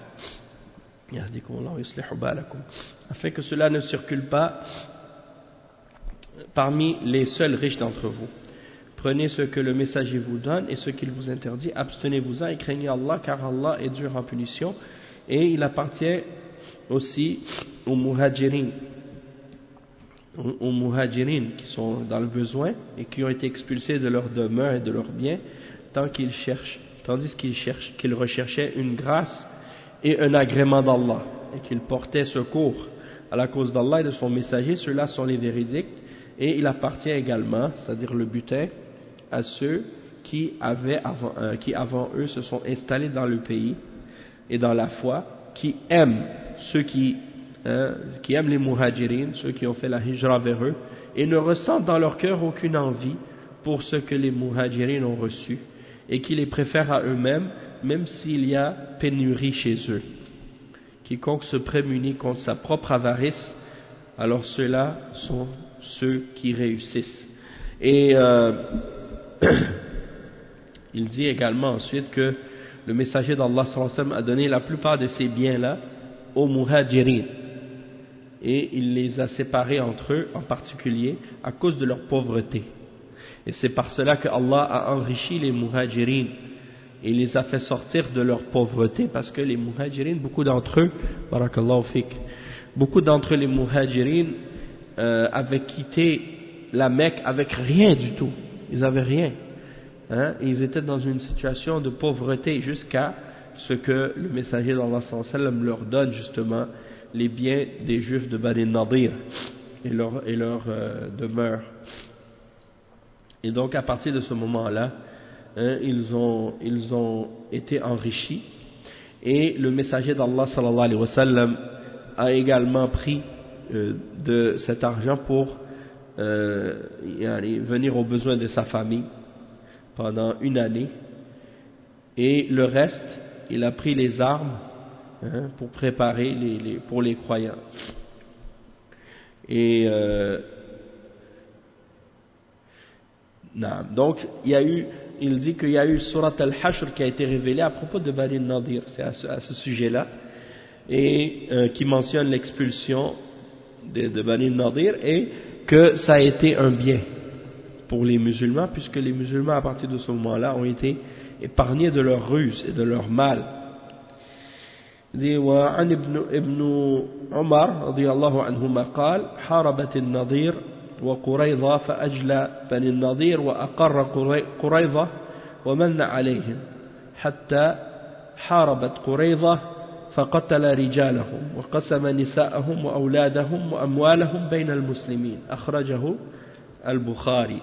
Afin que cela ne circule pas parmi les seuls riches d'entre vous. Prenez ce que le messager vous donne et ce qu'il vous interdit, abstenez-vous-en et craignez Allah, car Allah est dur en punition. Et il appartient aussi aux muhajirin qui sont dans le besoin et qui ont été expulsés de leur demeure et de leurs biens, tandis qu'ils recherchaient une grâce et un agrément d'Allah, et qu'ils portaient secours à la cause d'Allah et de son messager. Ceux-là sont les véridiques. Et il appartient également, c'est-à-dire le butin, à ceux qui avant eux se sont installés dans le pays et dans la foi, qui aiment qui aiment les muhajirin, ceux qui ont fait la hijra vers eux, et ne ressentent dans leur cœur aucune envie pour ce que les muhajirin ont reçu, et qui les préfèrent à eux-mêmes, même s'il y a pénurie chez eux. Quiconque se prémunit contre sa propre avarice, alors ceux-là sont ceux qui réussissent. Et il dit également ensuite que le messager d'Allah sallallahu alayhi wa sallam a donné la plupart de ces biens-là aux muhajirin, et il les a séparés entre eux en particulier à cause de leur pauvreté. Et c'est par cela que Allah a enrichi les muhajirin et les a fait sortir de leur pauvreté, parce que les muhajirin, beaucoup d'entre eux, barakallahu fik, beaucoup d'entre les muhajirin avaient quitté la Mecque avec rien du tout. Ils avaient rien. Ils étaient dans une situation de pauvreté jusqu'à ce que le messager d'Allah sallallahu alayhi wa sallam leur donne justement les biens des Juifs de Bani Nadir et leur demeure. Et donc à partir de ce moment-là, ils ont été enrichis, et le messager d'Allah sallallahu alayhi wa sallam a également pris de cet argent pour venir aux besoins de sa famille pendant une année, et le reste, il a pris les armes pour préparer pour les croyants. Et donc il dit qu'il y a eu Surat al-Hashr qui a été révélée à propos de Bani Nadir, c'est à ce sujet-là, et qui mentionne l'expulsion de Bani Nadir, et que ça a été un bien pour les musulmans, puisque les musulmans à partir de ce moment-là ont été épargnés de leurs ruses et de leur mal. وعن ابن عمر رضي الله عنهما قال حاربت النضير وقريظة فأجلى بني النضير وأقر قريظة ومن عليهم حتى حاربت قريظة فقتل رجالهم وقسم نساءهم وأولادهم وأموالهم بين المسلمين أخرجه البخاري.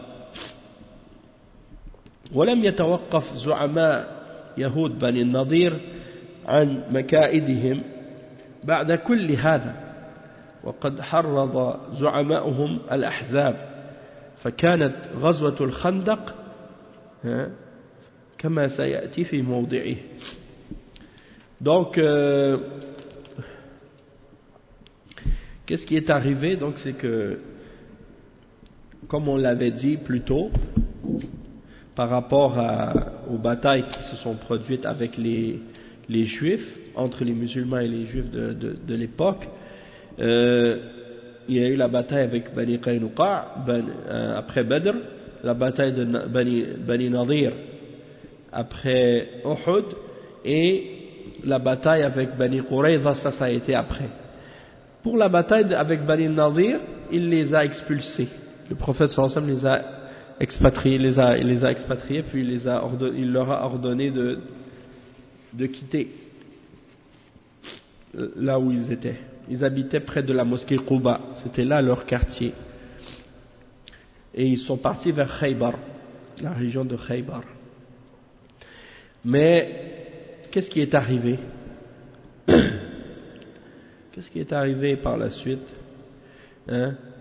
ولم يتوقف زعماء يهود بني النضير عن مكائدهم بعد كل هذا، وقد حرض زعماؤهم الأحزاب، فكانت غزوة الخندق كما سيأتي في موضعه. Donc, qu'est-ce qui est arrivé? Donc, c'est que, comme on l'avait dit plus tôt, par rapport aux batailles qui se sont produites avec les Juifs, entre les musulmans et les Juifs de l'époque, il y a eu la bataille avec Bani Qaynuqa après Badr, la bataille de Bani Nadir après Uhud, et la bataille avec Bani Qurayza, ça a été après. Pour la bataille avec Bani Nadir, il les a expulsés. Le prophète sallallahu alayhi wa sallam les a expatriés, les a expatriés, puis il leur a ordonné de quitter là où ils étaient. Ils habitaient près de la mosquée Quba, c'était là leur quartier. Et ils sont partis vers Khaybar, la région de Khaybar. Mais qu'est-ce qui est arrivé? Qu'est-ce qui est arrivé par la suite?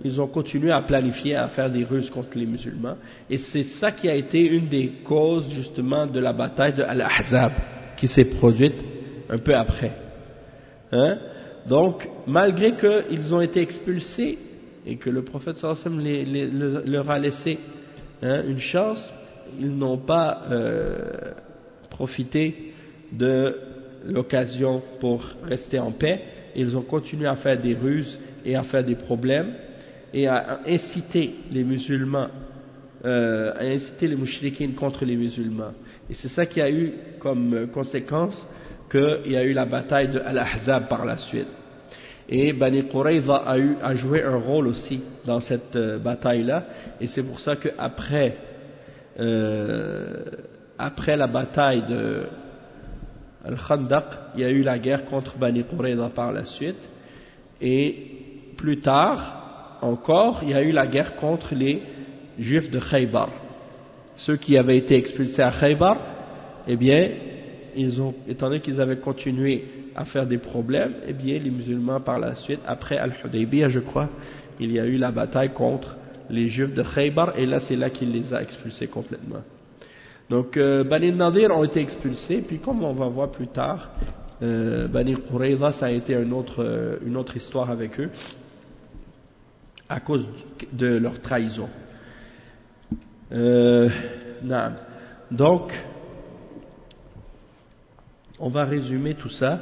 Ils ont continué à planifier, à faire des ruses contre les musulmans, et c'est ça qui a été une des causes justement de la bataille de Al-Ahzab qui s'est produite un peu après. Donc, malgré qu'ils ont été expulsés et que le prophète sallallahu alayhi wa sallam leur a laissé une chance, ils n'ont pas profité de l'occasion pour rester en paix. Ils ont continué à faire des ruses et à faire des problèmes et à inciter les musulmans, à inciter les mouchriquines contre les musulmans. Et c'est ça qui a eu comme conséquence qu'il y a eu la bataille de Al-Ahzab par la suite. Et Bani Qurayza a joué un rôle aussi dans cette bataille-là, et c'est pour ça qu'après après la bataille de Al-Khandaq, il y a eu la guerre contre Bani Qurayza par la suite, et plus tard encore, il y a eu la guerre contre les Juifs de Khaybar. Ceux qui avaient été expulsés à Khaybar, eh bien, étant donné qu'ils avaient continué à faire des problèmes, eh bien, les musulmans par la suite, après Al-Hudaybiyah, je crois, il y a eu la bataille contre les Juifs de Khaybar, et là, c'est là qu'il les a expulsés complètement. Donc, Bani Nadir ont été expulsés, puis comme on va voir plus tard, Bani Qurayza, ça a été une autre histoire avec eux, à cause de leur trahison. Donc, on va résumer tout ça.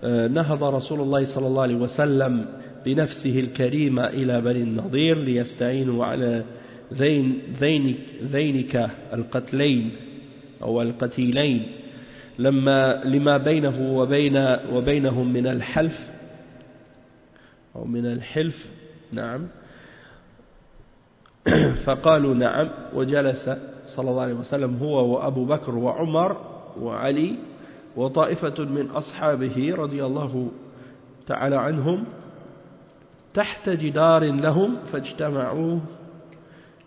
نهض رسول الله صلى الله عليه وسلم بنفسه الكريمة إلى بني النضير ليستعينوا على ذينك القتلين أو القتيلين لما بينه وبينهم من الحلف أو من الحلف. نعم. فقالوا نعم، وجلس صلى الله عليه وسلم هو وأبو بكر وعمر وعلي وطائفة من أصحابه رضي الله تعالى عنهم تحت جدار لهم، فاجتمعوا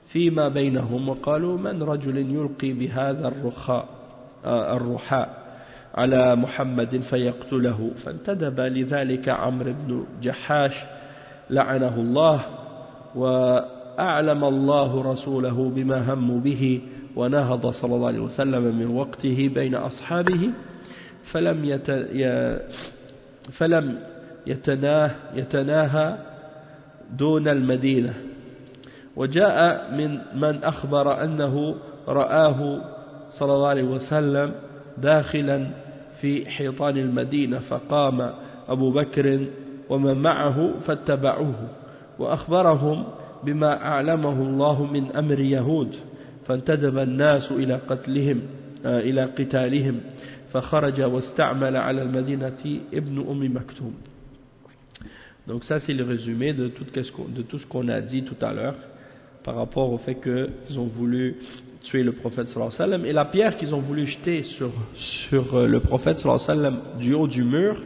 فيما بينهم وقالوا من رجل يلقي بهذا الرحاء، على محمد فيقتله فانتدب لذلك عمرو بن جحاش لعنه الله وأعلم الله رسوله بما هم به ونهض صلى الله عليه وسلم من وقته بين أصحابه فلم يتناهى دون المدينة وجاء من أخبر أنه رآه صلى الله عليه وسلم داخلا في حيطان المدينة فقام أبو بكر ومن معه فاتبعوه وأخبرهم بما أعلمه الله من أمر يهود فانتدب الناس إلى قتالهم فخرج واستعمل على المدينة ابن أم مكتوم. Donc ça c'est le résumé de tout ce qu'on a dit tout à l'heure par rapport au fait qu'ils ont voulu tuer le prophète sallallahu alayhi wa sallam, et la pierre qu'ils ont voulu jeter sur le prophète sallallahu alayhi wa sallam du haut du mur,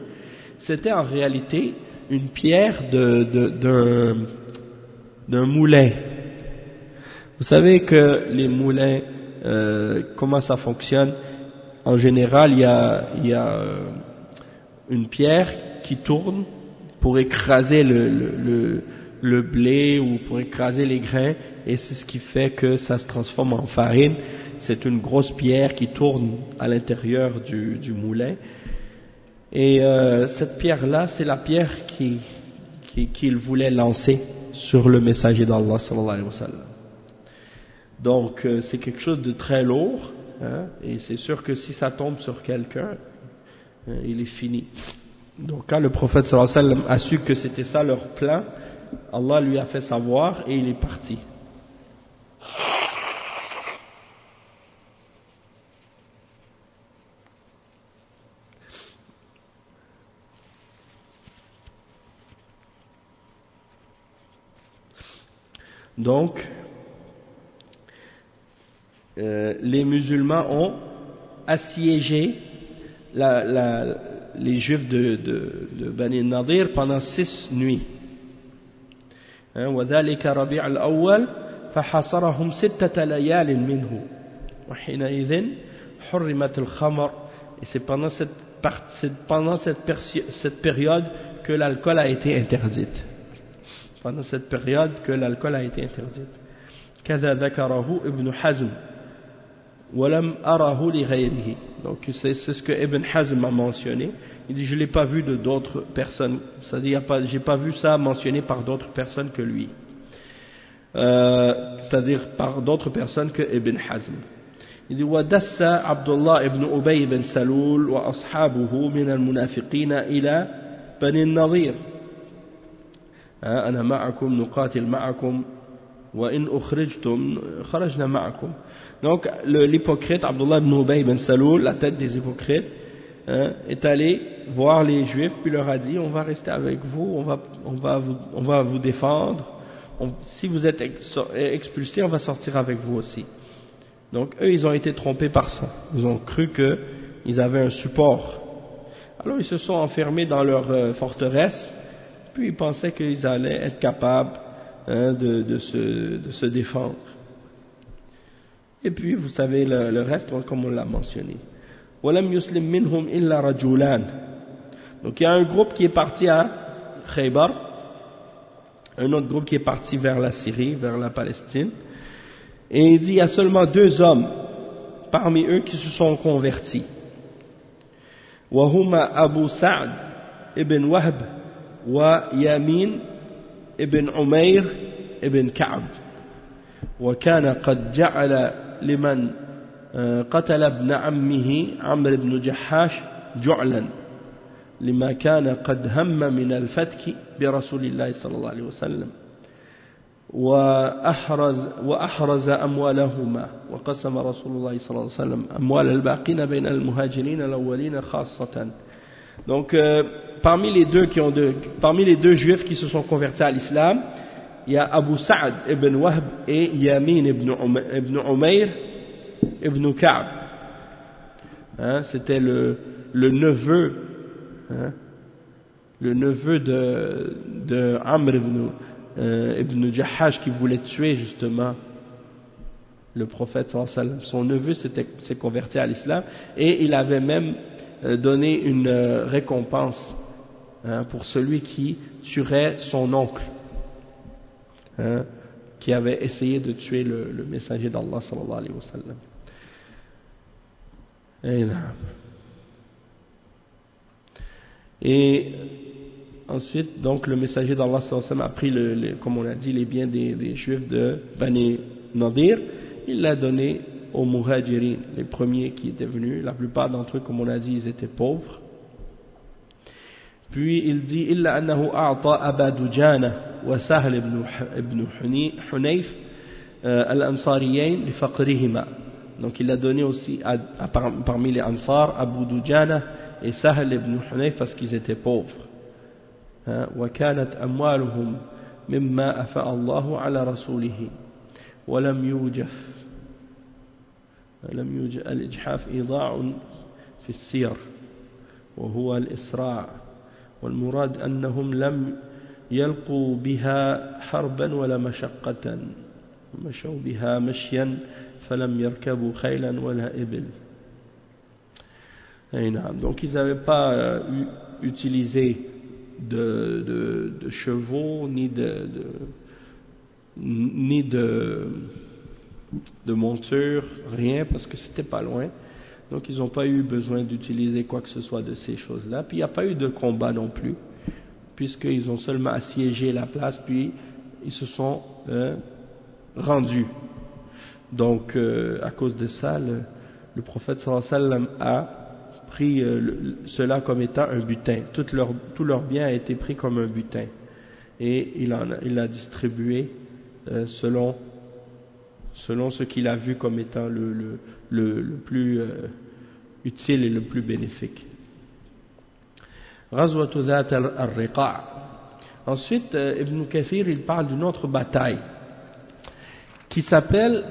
c'était en réalité une pierre d'un moulin. Vous savez que les moulins, comment ça fonctionne? En général, il y a une pierre qui tourne pour écraser le blé ou pour écraser les grains, et c'est ce qui fait que ça se transforme en farine. C'est une grosse pierre qui tourne à l'intérieur du moulin, et cette pierre-là, c'est la pierre qu'il voulait lancer sur le messager d'Allah sallallahu alayhi wa sallam. Donc c'est quelque chose de très lourd, hein, et c'est sûr que si ça tombe sur quelqu'un, il est fini. Donc quand le prophète sallallahu alayhi wa sallam a su que c'était ça leur plan, Allah lui a fait savoir et il est parti. Donc les musulmans ont assiégé les juifs de Bani Nadir pendant 6 nuits. وذلك ربيع الأول فحاصرهم 6 ليال منه وحينئذ حرمت الخمر, et c'est pendant cette période que l'alcool a été interdite. Pendant cette période que l'alcool a été interdite. كذا ذكره ابن حزم ولم أره لغيره. Donc c'est ce que Ibn Hazm a mentionné. Il dit je l'ai pas vu de d'autres personnes, c'est-à-dire j'ai pas vu ça mentionné par d'autres personnes que lui, c'est-à-dire par d'autres personnes que Ibn Hazm. Il dit ودس عبد الله ابن أبي بن سلول وأصحابه من المنافقين إلى بني النضير أنا معكم نقاتل معكم وإن أخرجتم خرجنا معكم. Donc l'hypocrite Abdullah ibn Ubay ibn Saloul, la tête des hypocrites, est allé voir les juifs puis leur a dit on va rester avec vous, on va vous défendre, si vous êtes expulsés on va sortir avec vous aussi. Donc eux ils ont été trompés par ça, ils ont cru qu'ils avaient un support, alors ils se sont enfermés dans leur forteresse, puis ils pensaient qu'ils allaient être capables de se défendre. Et puis vous savez le reste comme on l'a mentionné. وَلَمْ يُسْلِمْ مِنْهُمْ إِلَّا رَجُولَانِ. Donc il y a un groupe qui est parti à Khaybar, un autre groupe qui est parti vers la Syrie, vers la Palestine, et il dit il y a seulement 2 hommes parmi eux qui se sont convertis. وَهُمَا أَبُو سَعْدٍ ibn Wahb wa Yamin ibn Umayr ibn Ka'b. وكان قد جعل لمن قتل ابن عمه عمرو بن جحاش جعلا لما كان قد هم من الفتك برسول الله صلى الله عليه وسلم وأحرز أموالهما وقسم رسول الله صلى الله عليه وسلم أموال الباقين بين المهاجرين الأولين خاصة. Donc parmi les deux juifs qui se sont convertis à l'islam, il y a Abu Sa'd ibn Wahb et Yamin ibn Umayr ibn Ka'b. C'était le neveu, de Amr ibn Jahash qui voulait tuer justement le prophète sallallahu alayhi wa sallam. Son neveu s'est converti à l'islam et il avait même donner une récompense pour celui qui tuerait son oncle, qui avait essayé de tuer le messager d'Allah sallallahu alayhi wa sallam. Et ensuite, donc, le messager d'Allah sallallahu alayhi wa sallam a pris, comme on a dit, les biens des juifs de Bani Nadir, il l'a donné aux Muhajirin, les premiers qui étaient venus. La plupart d'entre eux, comme on a dit, ils étaient pauvres. Puis il dit إلا أنه أعطى أبا دجانة وسهل بن حنيف الأنصاريين لفقرهما. Donc il a donné aussi parmi les Ansar Abu Dujana et Sahl ibn Hunayf parce qu'ils étaient pauvres. وكانت أموالهم مما أفاء الله على رسوله ولم يوجد الإجحاف إيضاع في السير وهو الإسراع والمراد أنهم لم يلقوا بها حربا ولا مشقة مشوا بها مشيا فلم يركبوا خيلا ولا إبل. Donc ils n'avaient pas utilisé de chevaux ni de monture, rien, parce que c'était pas loin. Donc ils n'ont pas eu besoin d'utiliser quoi que ce soit de ces choses-là. Puis il n'y a pas eu de combat non plus, puisqu'ils ont seulement assiégé la place, puis ils se sont rendus. Donc à cause de ça, le prophète sallallahu alayhi wa sallam a pris cela comme étant un butin. Tout leur bien a été pris comme un butin. Et il l'a distribué selon ce qu'il a vu comme étant le plus utile et le plus bénéfique. Ghazwat Dhat al-Riqa'. Ensuite, Ibn Kathir, il parle d'une autre bataille qui s'appelle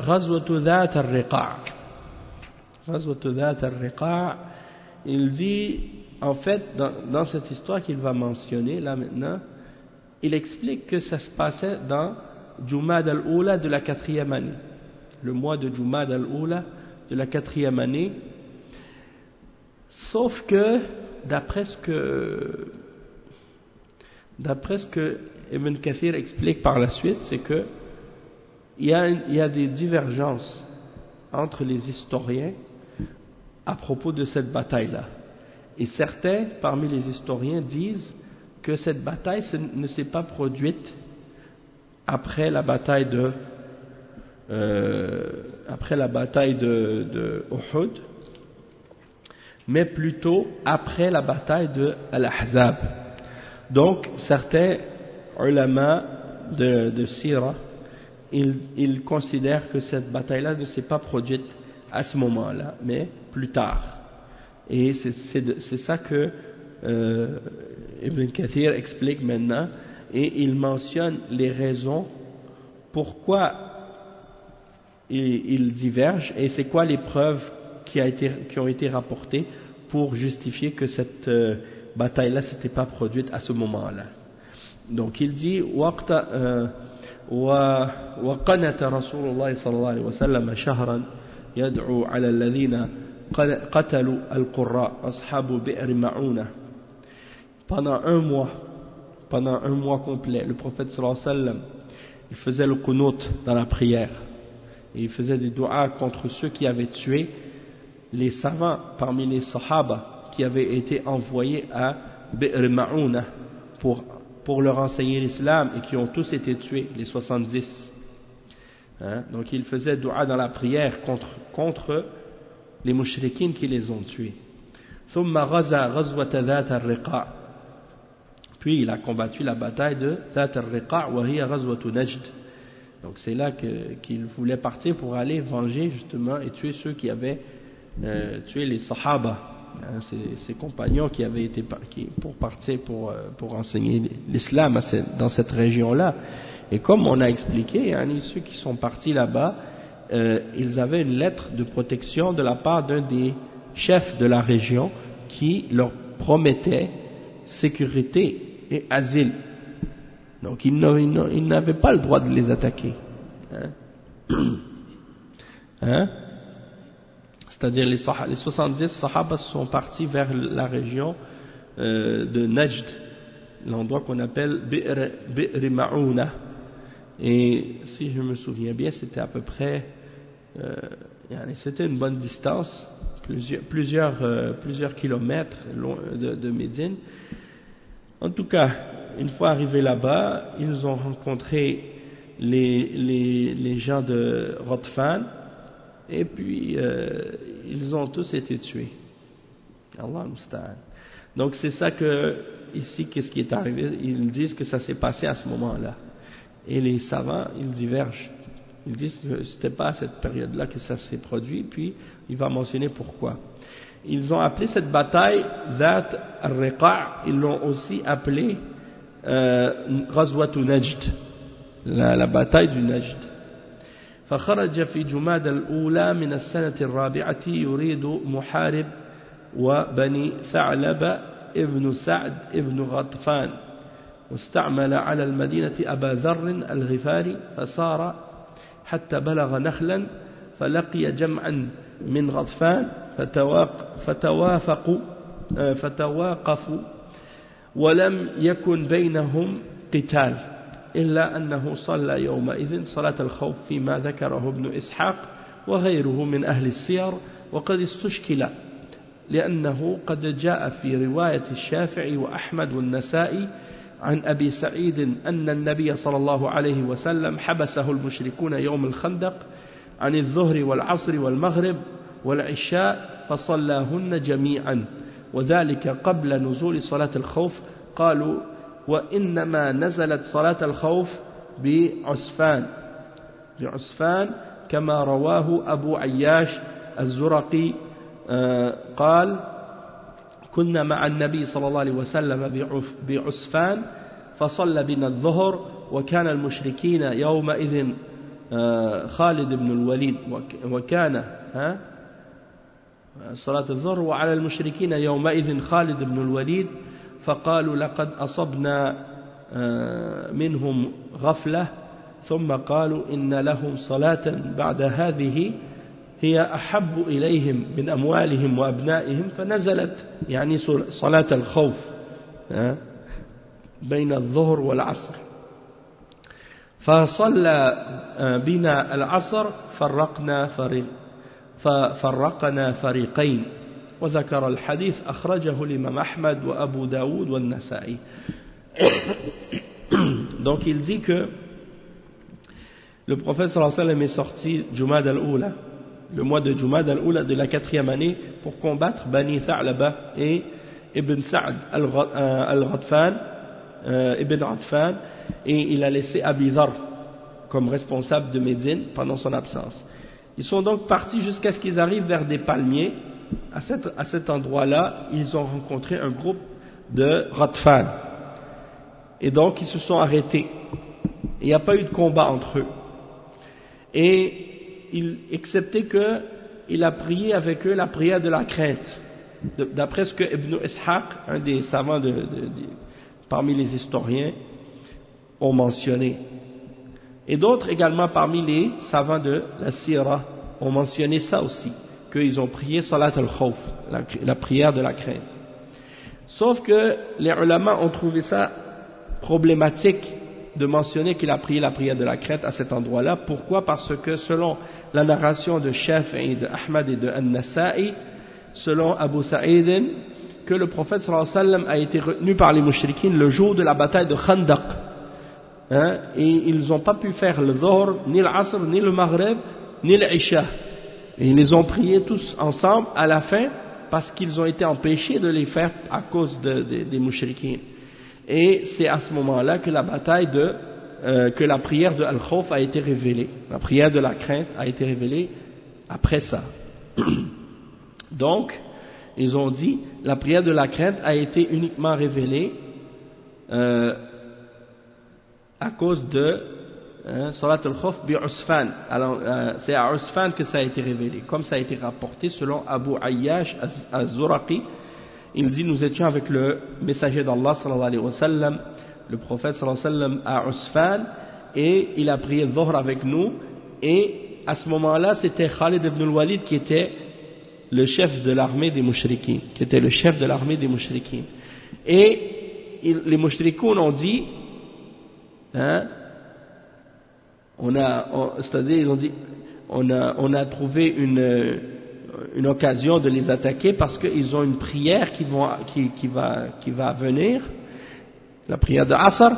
Ghazwat Dhat al-Riqa'. Ghazwat Dhat al-Riqa', il dit, en fait, dans cette histoire qu'il va mentionner là maintenant, il explique que ça se passait dans Jumad al-Oula de la 4e année, le mois de Jumad al-Oula de la 4e année, sauf que d'après ce que Ibn Kathir explique par la suite, c'est que il y a des divergences entre les historiens à propos de cette bataille-là, et certains parmi les historiens disent que cette bataille ne s'est pas produite après la bataille de Uhud, mais plutôt après la bataille de Al-Ahzab. Donc certains ulama de Sira, ils considèrent que cette bataille-là ne s'est pas produite à ce moment-là, mais plus tard. Et c'est ça que Ibn Kathir explique maintenant, et il mentionne les raisons pourquoi ils divergent, et c'est quoi les preuves qui ont été rapportées pour justifier que cette bataille-là s'était pas produite à ce moment-là. Donc il dit وقنت رسول الله صلى الله عليه وسلم شهرا يدعو على الذين قتلوا القراء أصحاب بئر معونة. Pendant un mois complet, le prophète sallallahu alayhi wa sallam, il faisait le qunut dans la prière, et il faisait des du'as contre ceux qui avaient tué les savants parmi les sahaba qui avaient été envoyés à Bi'r Ma'ouna pour leur enseigner l'islam, et qui ont tous été tués, les 70. Donc il faisait du'a dans la prière contre les mushrikines qui les ont tués. ثم غزا غزوة ذات الرقاع. Puis il a combattu la bataille de Dhat al-Riqa' wa hiya ghazwatu Najd. Donc c'est là qu'il voulait partir pour aller venger justement et tuer ceux qui avaient tué les Sahaba, ses compagnons qui avaient été pour partir pour enseigner l'islam dans cette région-là. Et comme on a expliqué, ceux qui sont partis là-bas, ils avaient une lettre de protection de la part d'un des chefs de la région qui leur promettait sécurité et asile. Donc ils n'avaient pas le droit de les attaquer. C'est-à-dire les 70 Sahaba sont partis vers la région de Najd, l'endroit qu'on appelle Bi'r Ma'ouna. Et si je me souviens bien, c'était à peu près, c'était une bonne distance, plusieurs kilomètres de Médine. En tout cas, une fois arrivés là-bas, ils ont rencontré les gens de Ghatfan, et puis ils ont tous été tués. Allah musta'an. Donc c'est ça que, ici, qu'est-ce qui est arrivé? Ils disent que ça s'est passé à ce moment-là. Et les savants, ils divergent. Ils disent que c'était pas à cette période-là que ça s'est produit, puis il va mentionner pourquoi. Ils ont appelé cette bataille Zat al-Riqa', ils l'ont aussi appelée Ghazwat Najd, la bataille du Najd. فخرج في جماد الأولى من السنة الرابعة يريد محارب وبني ثعلب ابن سعد ابن غطفان واستعمل على المدينة أبا ذر الغفاري فصار حتى بلغ نخلا فلقي جمعا من غطفان فتواقفوا ولم يكن بينهم قتال إلا أنه صلى يومئذ صلاة الخوف فيما ذكره ابن إسحاق وغيره من أهل السير وقد استشكل لأنه قد جاء في رواية الشافعي وأحمد والنسائي عن أبي سعيد أن النبي صلى الله عليه وسلم حبسه المشركون يوم الخندق عن الظهر والعصر والمغرب والعشاء فصلاهن جميعا وذلك قبل نزول صلاة الخوف قالوا وإنما نزلت صلاة الخوف بعسفان كما رواه أبو عياش الزرقي قال كنا مع النبي صلى الله عليه وسلم بعسفان فصلى بنا الظهر وكان المشركين يومئذ خالد بن الوليد وكان صلاة الظهر وعلى المشركين يومئذ خالد بن الوليد فقالوا لقد أصبنا منهم غفلة ثم قالوا إن لهم صلاة بعد هذه هي أحب إليهم من أموالهم وأبنائهم فنزلت يعني صلاة الخوف بين الظهر والعصر فصلى بنا العصر فرقنا فريقين وذكر الحديث أخرجه الإمام أحمد وأبو داود والنسائي. Donc il dit que le prophète sallallahu alayhi wa sallam est sorti Jumad al-Oula, le mois de Jumad al-Oula de la 4e année, pour combattre Bani Tha'laba et Ibn Sa'd al-Ghatfan, Ibn Ghatfan, et il a laissé Abi Dharr comme responsable de Médine pendant son absence. Ils sont donc partis jusqu'à ce qu'ils arrivent vers des palmiers. À cet endroit-là, ils ont rencontré un groupe de Ghatfan. Et donc, ils se sont arrêtés. Il n'y a pas eu de combat entre eux. Et excepté qu'il a prié avec eux la prière de la crainte. D'après ce que Ibn Ishaq, un des savants parmi les historiens, ont mentionné. Et d'autres également parmi les savants de la Sira ont mentionné ça aussi, qu'ils ont prié Salat al-Khawf, la prière de la crainte. Sauf que les ulama ont trouvé ça problématique de mentionner qu'il a prié la prière de la crainte à cet endroit-là. Pourquoi? Parce que selon la narration de Shafi'i, de Ahmad et de An-Nasa'i, selon Abu Sa'id, que le prophète sallallahu alayhi wa sallam a été retenu par les mouchriquines le jour de la bataille de Khandaq. Et ils n'ont pas pu faire le Dhuhr, ni l'Asr, ni le Maghrib, ni l'Isha. Et ils les ont priés tous ensemble à la fin parce qu'ils ont été empêchés de les faire à cause des mouchriquines. Et c'est à ce moment-là que la bataille que la prière de Al-Khawf a été révélée. La prière de la crainte a été révélée après ça. Donc, ils ont dit, la prière de la crainte a été uniquement révélée à cause de Salat al-Khawf bi Usfan. Alors, c'est à Usfan que ça a été révélé, comme ça a été rapporté selon Abu Ayyash az-Zuraqi. Il dit, nous étions avec le messager d'Allah sallallahu alayhi wa sallam, le prophète sallallahu alayhi wa sallam à Usfan, et il a prié Dhuhr avec nous, et à ce moment-là c'était Khalid ibn al-Walid qui était le chef de l'armée des mouchriquins, qui était le chef de l'armée des mouchriquins. Et les mouchriquins ont dit, hein, c'est-à-dire ils ont dit, on a trouvé une occasion de les attaquer parce qu'ils ont une prière qui va venir, la prière de Asr,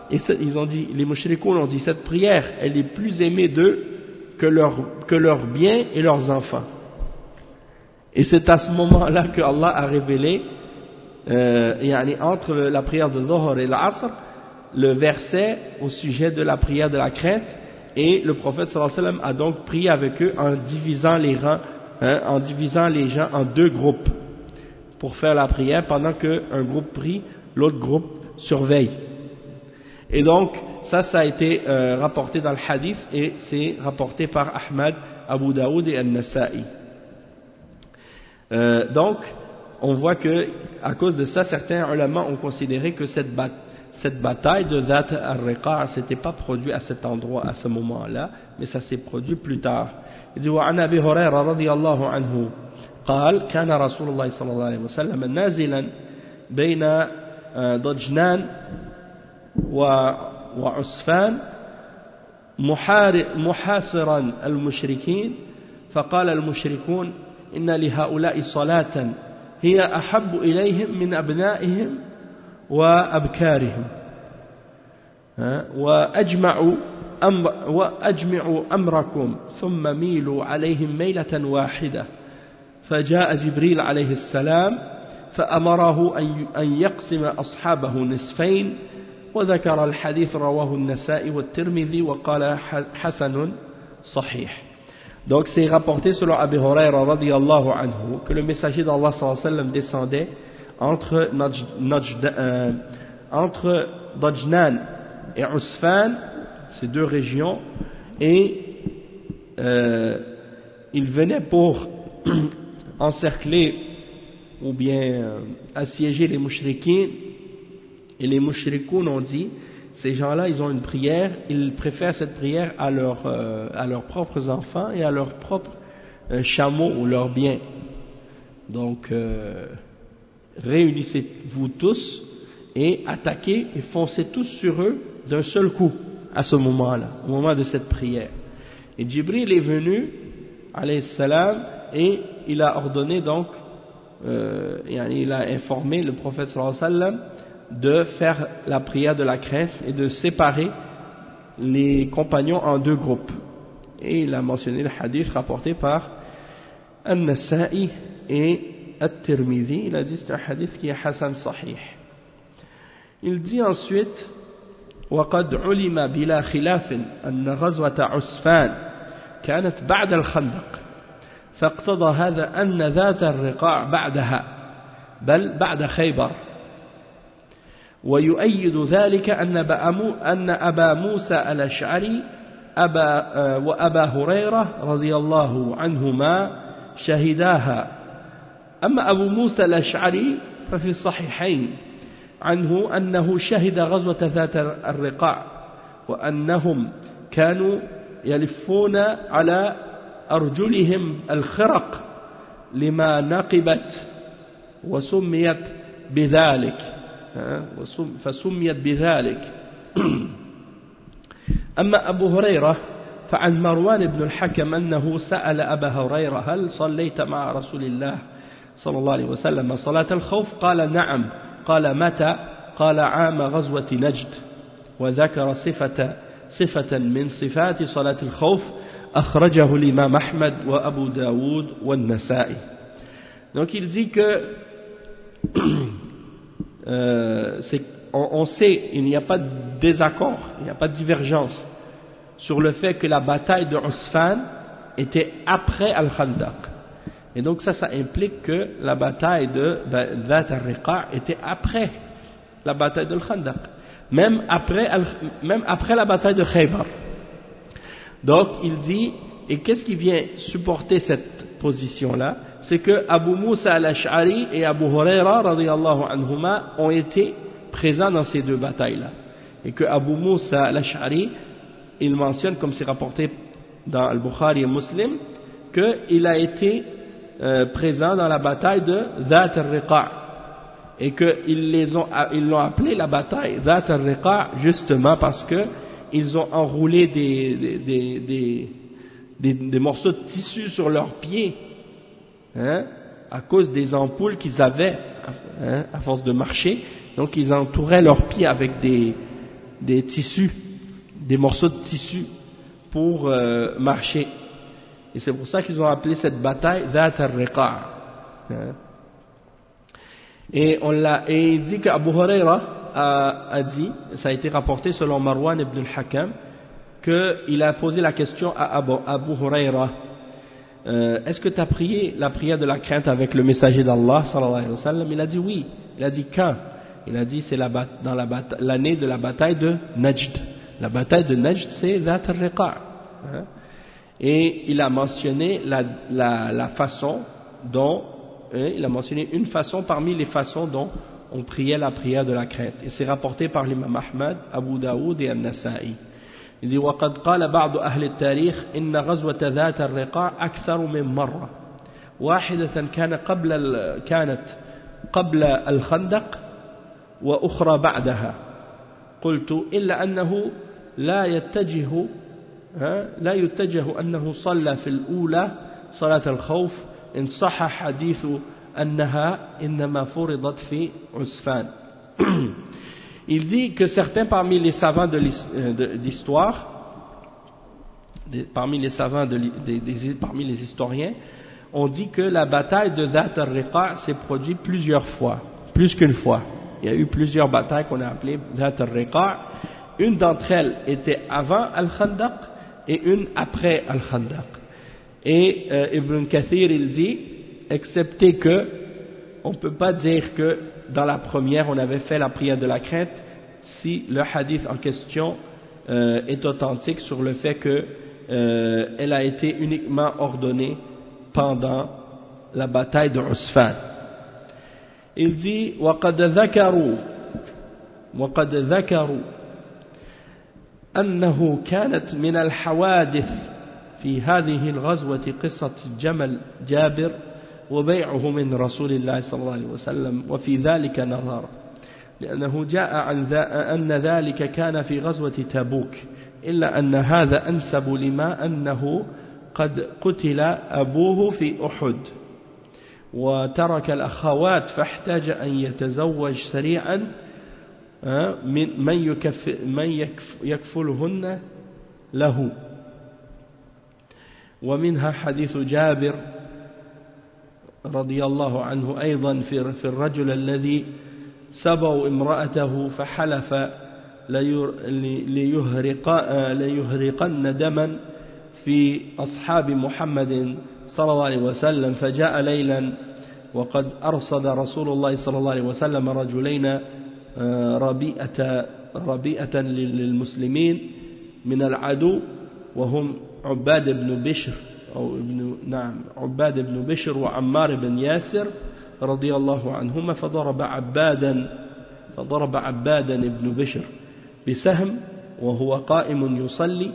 et ils ont dit, les mouchrikoun ont dit, cette prière, elle est plus aimée d'eux que leurs biens et leurs enfants. Et c'est à ce moment-là que Allah a révélé, entre la prière de Dhuhr et l'Asr, le verset au sujet de la prière de la crainte, et le prophète sallallahu alayhi wa sallam a donc prié avec eux en divisant les rangs, en divisant les gens en deux groupes pour faire la prière, pendant qu'un groupe prie, l'autre groupe surveille. Et donc ça a été rapporté dans le hadith, et c'est rapporté par Ahmad, Abu Daoud et An-Nasa'i. Donc on voit que à cause de ça, certains ulama ont considéré que cette bataille de Zat al-Riqa' s'était pas produite à cet endroit, à ce moment-là, mais ça s'est produit plus tard. Il dit وعن أبي هريرة رضي الله عنه قال كان رسول الله صلى الله عليه وسلم نازلا بين ضجنان وعسفان محاصرا المشركين فقال المشركون إن لهؤلاء صلاة هي أحب إليهم من أبنائهم وأبكارهم وأجمعوا أمركم ثم ميلوا عليهم ميلة واحدة فجاء جبريل عليه السلام فأمره أن يقسم أصحابه نصفين وذكر الحديث رواه النسائي والترمذي وقال حسن صحيح. Donc c'est rapporté selon Abu Huraira radiyallahu anhu que le messager d'Allah sallallahu alayhi wa sallam descendait entre Dajnan et Usfan, ces deux régions, et il venait pour encercler ou bien assiéger les mouchriquins, et les mouchrikoun ont dit, ces gens-là ils ont une prière, ils préfèrent cette prière à leurs propres enfants et à leurs propres chameaux ou leurs biens. Donc réunissez-vous tous et attaquez et foncez tous sur eux d'un seul coup à ce moment-là, au moment de cette prière. Et Jibril est venu alayhi salam et il a ordonné donc il a informé le prophète sallallahu alayhi wa sallam de faire la prière de la crainte et de séparer les compagnons en deux groupes. Et il a mentionné le hadith rapporté par An-Nasa'i et At-Tirmidhi. Il a dit c'est un hadith qui est Hasan Sahih. Il dit ensuite وقد علم بلا خلاف أن غزوة عسفان كانت بعد الخندق فاقتضى هذا أن ذات الرقاع بعدها بل بعد خيبر ويؤيد ذلك أن أبا موسى الأشعري وأبا هريرة رضي الله عنهما شهداها. أما أبو موسى الأشعري ففي الصحيحين عنه أنه شهد غزوة ذات الرقاع وأنهم كانوا يلفون على أرجلهم الخرق لما نقبت وسميت بذلك فسميت بذلك. أما أبو هريرة فعن مروان بن الحكم أنه سأل أبا هريرة هل صليت مع رسول الله صلى الله عليه وسلم صلاة الخوف؟ قال نعم. قال متى؟ قال عام غزوة نجد. وذكر صفة من صفات صلاة الخوف أخرجه الإمام أحمد وأبو داود والنسائي. Donc il dit que on sait, il n'y a pas de désaccord, il n'y a pas de divergence sur le fait que la bataille de Usfan était après Al-Khandaq. Et donc ça implique que la bataille de Dhat al-Riqa' était après la bataille de Al-Khandaq, même après la bataille de Khaybar. Donc il dit, et qu'est-ce qui vient supporter cette position-là? C'est que Abu Musa al-Ash'ari et Abu Huraira radiyallahu anhuma ont été présents dans ces deux batailles-là. Et que Abu Musa al-Ash'ari, il mentionne, comme c'est rapporté dans Al-Bukhari et Muslim, qu'il a été présents dans la bataille de Dhat al-Riqa', et qu'ils l'ont appelé la bataille Dhat al-Riqa' justement parce que ils ont enroulé des morceaux de tissu sur leurs pieds, hein, à cause des ampoules qu'ils avaient, hein, à force de marcher. Donc ils entouraient leurs pieds avec des tissus, des morceaux de tissu pour marcher. Et c'est pour ça qu'ils ont appelé cette bataille Dhat al-Riqa'. Hein. Et il dit qu'Abu Huraira a dit, ça a été rapporté selon Marwan ibn al-Hakam, qu'il a posé la question à Abu Huraira, est-ce que tu as prié la prière de la crainte avec le messager d'Allah sallallahu alayhi wa sallam? Il a dit oui. Il a dit quand? Il a dit c'est dans l'année de la bataille de Najd. La bataille de Najd, c'est Dhat al-Riqa'. Hein? Et il a mentionné la façon dont, il a mentionné une façon parmi les façons dont on priait la prière de la crainte. Et c'est rapporté par l'imam Ahmad, Abu Daoud et An-Nasa'i. Il dit وقد قال بعض أهل التاريخ إن غزوة ذات الرقاع أكثر من مرة واحدة كانت قبل الخندق وأخرى بعدها قلت إلا أنه لا يتجه أنه صلى في الأولى صلاة الخوف إن صح حديث أنها إنما فرضت في عسفان. Il dit que certains parmi les savants d'histoire, parmi les historiens, ont dit que la bataille de Dhat al-Riqa' s'est produite plusieurs fois, plus qu'une fois. Il y a eu plusieurs batailles qu'on a appelées Dhat al-Riqa'. Une d'entre elles était avant Al-Khandaq et une après Al-Khandaq. Et Ibn Kathir il dit, excepté que on ne peut pas dire que dans la première on avait fait la prière de la crainte si le hadith en question est authentique sur le fait que elle a été uniquement ordonnée pendant la bataille de Usfan. Il dit وقد ذكروا أنه كانت من الحوادث في هذه الغزوة قصة جمل جابر وبيعه من رسول الله صلى الله عليه وسلم وفي ذلك نظر لأنه جاء أن ذلك كان في غزوة تبوك إلا أن هذا أنسب لما أنه قد قتل أبوه في أحد وترك الأخوات فاحتاج أن يتزوج سريعا من يكفلهن له. ومنها حديث جابر رضي الله عنه أيضا في الرجل الذي سبوا امرأته فحلف ليهرقن دما في أصحاب محمد صلى الله عليه وسلم فجاء ليلا وقد أرصد رسول الله صلى الله عليه وسلم رجلين ربيئة للمسلمين من العدو وهم عباد بن بشر عباد بن بشر وعمار بن ياسر رضي الله عنهما فضرب عبادا بن بشر بسهم وهو قائم يصلي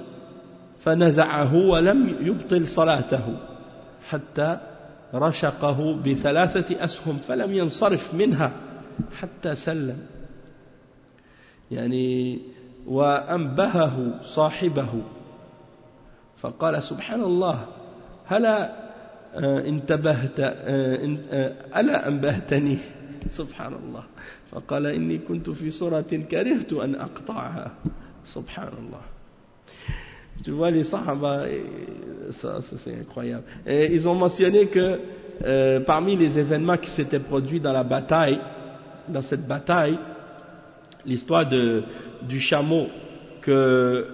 فنزعه ولم يبطل صلاته حتى رشقه ب3 أسهم فلم ينصرف منها حتى سلم يعني وأنبهه صاحبه فقال سبحان الله هلا انتبهت ألا أنبهتني سبحان الله فقال إني كنت في صورة كرهت أن أقطعها سبحان الله. Tu vois les sahaba, ça c'est incroyable. Et ils ont mentionné que parmi les événements qui s'étaient produits dans cette bataille, l'histoire du chameau que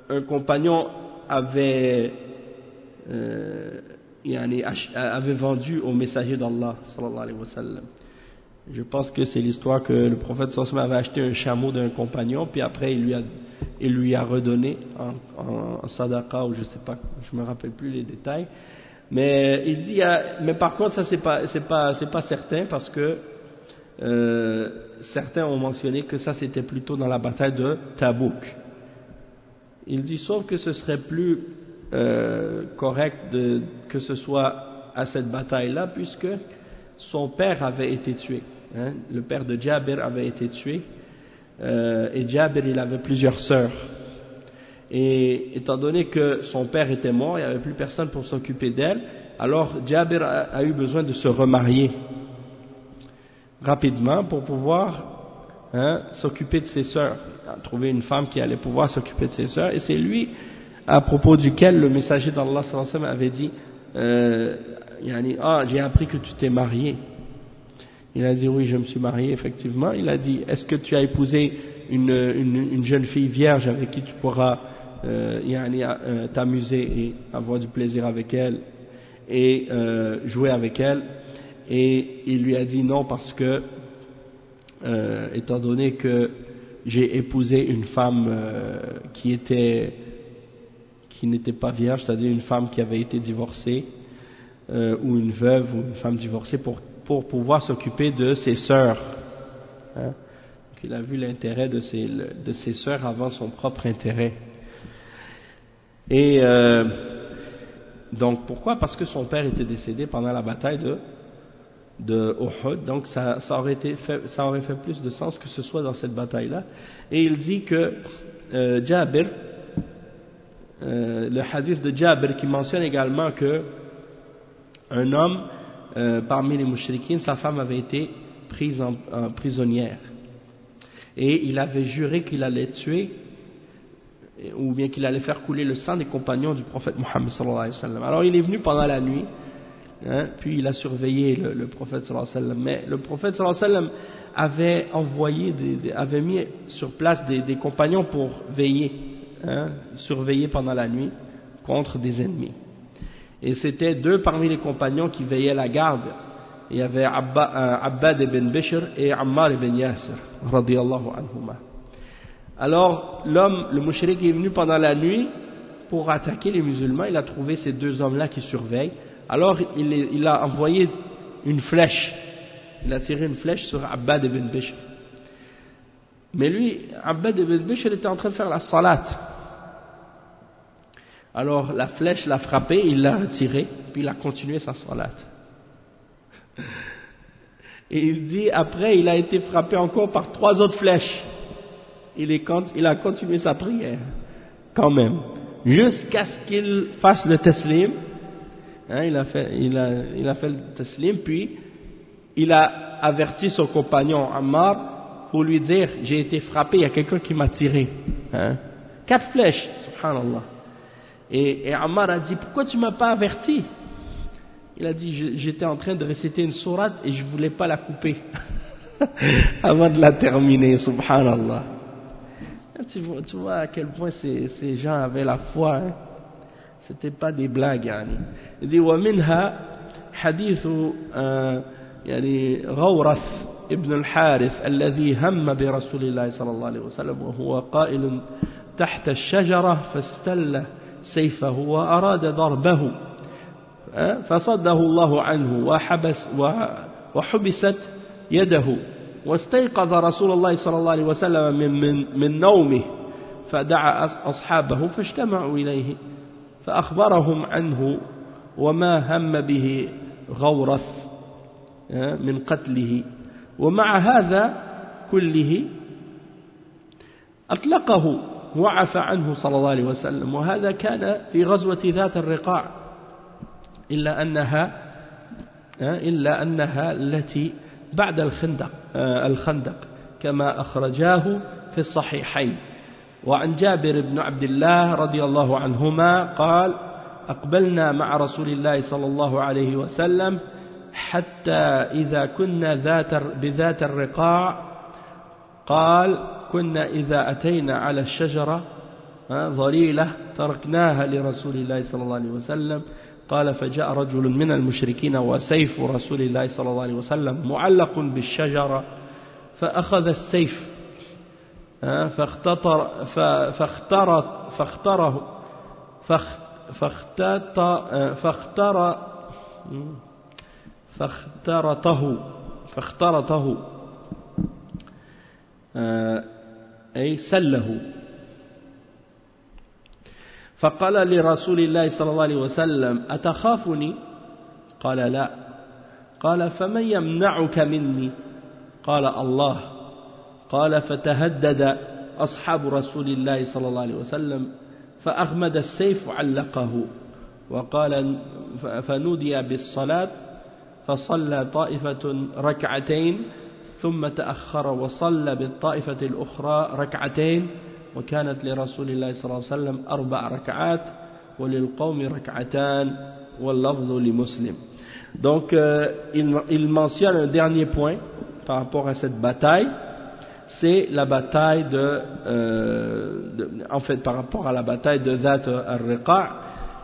un compagnon avait vendu au messager d'Allah sallallahu alayhi wa sallam. Je pense que c'est l'histoire que le prophète sallallahu alayhi wa sallam avait acheté un chameau d'un compagnon, puis après il lui a redonné en sadaqa ou je sais pas, je me rappelle plus les détails. Mais il dit, mais par contre ça c'est pas certain parce que certains ont mentionné que ça c'était plutôt dans la bataille de Tabouk. Il dit sauf que ce serait plus correct que ce soit à cette bataille-là, puisque son père avait été tué. Hein, le père de Jabir avait été tué, et Jabir, il avait plusieurs sœurs. Et étant donné que son père était mort, il n'y avait plus personne pour s'occuper d'elle, alors Jabir a eu besoin de se remarier rapidement pour pouvoir s'occuper de ses sœurs, trouver une femme qui allait pouvoir s'occuper de ses sœurs. Et c'est lui à propos duquel le messager d'Allah sallallahu alayhi wa sallam avait dit j'ai appris que tu t'es marié. Il a dit oui, je me suis marié effectivement. Il a dit est-ce que tu as épousé une jeune fille vierge avec qui tu pourras t'amuser et avoir du plaisir avec elle et jouer avec elle? Et il lui a dit non, parce que étant donné que j'ai épousé une femme qui n'était pas vierge, c'est-à-dire une femme qui avait été divorcée, ou une veuve ou une femme divorcée, pour pouvoir s'occuper de ses sœurs. Hein? Donc il a vu l'intérêt de ses sœurs avant son propre intérêt. Et donc pourquoi? Parce que son père était décédé pendant la bataille de Uhud, donc ça aurait fait plus de sens que ce soit dans cette bataille-là. Et il dit que Jabir, le hadith de Jabir qui mentionne également que un homme parmi les mouchriquines, sa femme avait été prise en prisonnière et il avait juré qu'il allait tuer ou bien qu'il allait faire couler le sang des compagnons du prophète Mohammed sallallahu alayhi wa sallam. Alors il est venu pendant la nuit, puis il a surveillé le prophète sallallahu alayhi wa sallam, mais le prophète sallallahu alayhi wa sallam avait mis sur place des compagnons pour veiller, surveiller pendant la nuit contre des ennemis. Et c'était deux parmi les compagnons qui veillaient la garde. Il y avait Abbad ibn Bishr et Ammar ibn Yasir radiyallahu anhuma. Alors l'homme, le mouchrik, est venu pendant la nuit pour attaquer les musulmans. Il a trouvé ces deux hommes-là qui surveillent. Alors il a envoyé une flèche. Il a tiré une flèche sur Abbad ibn Bishr. Mais lui, Abbad ibn Bishr était en train de faire la salat. Alors la flèche l'a frappé, il l'a retiré, puis il a continué sa salat. Et il dit, après il a été frappé encore par 3 autres flèches. Il a continué sa prière, quand même, jusqu'à ce qu'il fasse le taslim. Il a fait le taslim, puis il a averti son compagnon Ammar pour lui dire, j'ai été frappé, il y a quelqu'un qui m'a tiré. 4 flèches, subhanallah. Et Ammar a dit, pourquoi tu ne m'as pas averti? Il a dit, j'étais en train de réciter une sourate et je ne voulais pas la couper avant de la terminer, subhanallah. Tu vois à quel point ces gens avaient la foi, hein? C'était pas des blagues, yani. Il dit, ومنها حديث غورث ابن الحارث الذي هم برسول الله صلى الله عليه وسلم وهو قائل تحت الشجرة فاستل سيفه وأراد ضربه فصده الله عنه وحبست يده واستيقظ رسول الله صلى الله عليه وسلم من نومه فدعا أصحابه فاجتمعوا إليه فأخبرهم عنه وما هم به غورث من قتله ومع هذا كله أطلقه وعفى عنه صلى الله عليه وسلم وهذا كان في غزوة ذات الرقاع إلا أنها التي بعد الخندق كما أخرجاه في الصحيحين. وعن جابر بن عبد الله رضي الله عنهما قال أقبلنا مع رسول الله صلى الله عليه وسلم حتى إذا كنا بذات الرقاع قال كنا إذا أتينا على الشجرة ظليلة تركناها لرسول الله صلى الله عليه وسلم قال فجاء رجل من المشركين وسيف رسول الله صلى الله عليه وسلم معلق بالشجرة فأخذ السيف فاخترطه أي سله فقال لرسول الله صلى الله عليه وسلم أتخافني قال لا قال فمن يمنعك مني قال الله قال فتهدد أصحاب رسول الله صلى الله عليه وسلم فأغمد السيف وعلقه وقال فنودي بالصلاة فصلى طائفة ركعتين ثم تأخر وصلى بالطائفة الأخرى ركعتين وكانت لرسول الله صلى الله عليه وسلم 4 ركعات وللقوم ركعتان واللفظ لمسلم. Donc il mentionne un dernier point par rapport à cette bataille, c'est la bataille en fait par rapport à la bataille de Zat al-Riqa'.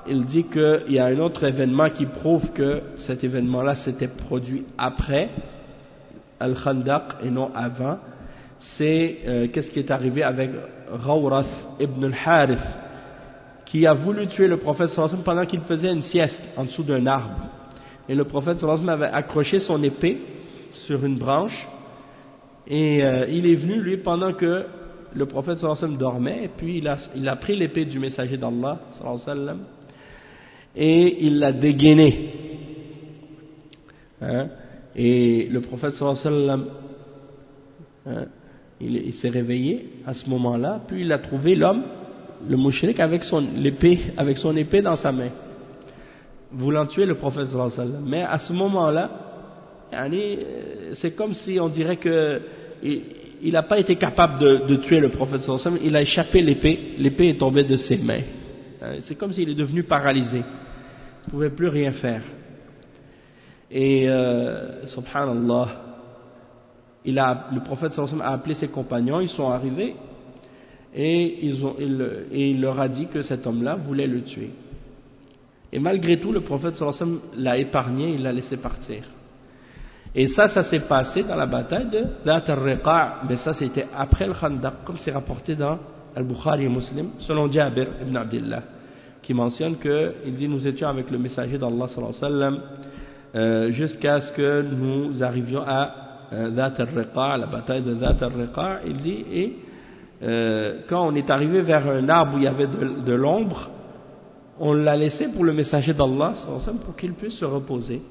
Il dit qu'il y a un autre événement qui prouve que cet événement-là s'était produit après Al-Khandaq et non avant. C'est qu'est-ce qui est arrivé avec Ghawrath ibn al-Harith, qui a voulu tuer le prophète sallallahu alayhi wa sallam pendant qu'il faisait une sieste en dessous d'un arbre. Et le prophète sallallahu alayhi wa sallam avait accroché son épée sur une branche, et il est venu lui pendant que le prophète sallallahu alayhi wa sallam dormait, et puis il a pris l'épée du messager d'Allah sallallahu alayhi wa sallam et il l'a dégainée, hein? Et le prophète sallallahu alayhi wa sallam, hein, il s'est réveillé à ce moment-là, puis il a trouvé l'homme, le mouchrik, avec son épée dans sa main, voulant tuer le prophète sallallahu alayhi wa sallam. Mais à ce moment-là, c'est comme si on dirait que il n'a pas été capable de tuer le prophète sallallahu alayhi wa sallam. Il a échappé l'épée est tombée de ses mains. C'est comme s'il est devenu paralysé, il ne pouvait plus rien faire. Et subhanallah, le prophète sallallahu alayhi wa sallam a appelé ses compagnons, ils sont arrivés et il leur a dit que cet homme-là voulait le tuer. Et malgré tout, le prophète sallallahu alayhi wa sallam l'a épargné, il l'a laissé partir. Et ça s'est passé dans la bataille de Zat al-Riqa', mais ça c'était après le Khandaq, comme c'est rapporté dans Al-Bukhari et Muslim, selon Jabir ibn Abdillah, qui mentionne il dit nous étions avec le messager d'Allah sallallahu alayhi wa sallam jusqu'à ce que nous arrivions à Zat al-Riqa', la bataille de Zat al-Riqa'. Il dit, et quand on est arrivé vers un arbre où il y avait de l'ombre, on l'a laissé pour le messager d'Allah sallallahu alayhi wa sallam pour qu'il puisse se reposer.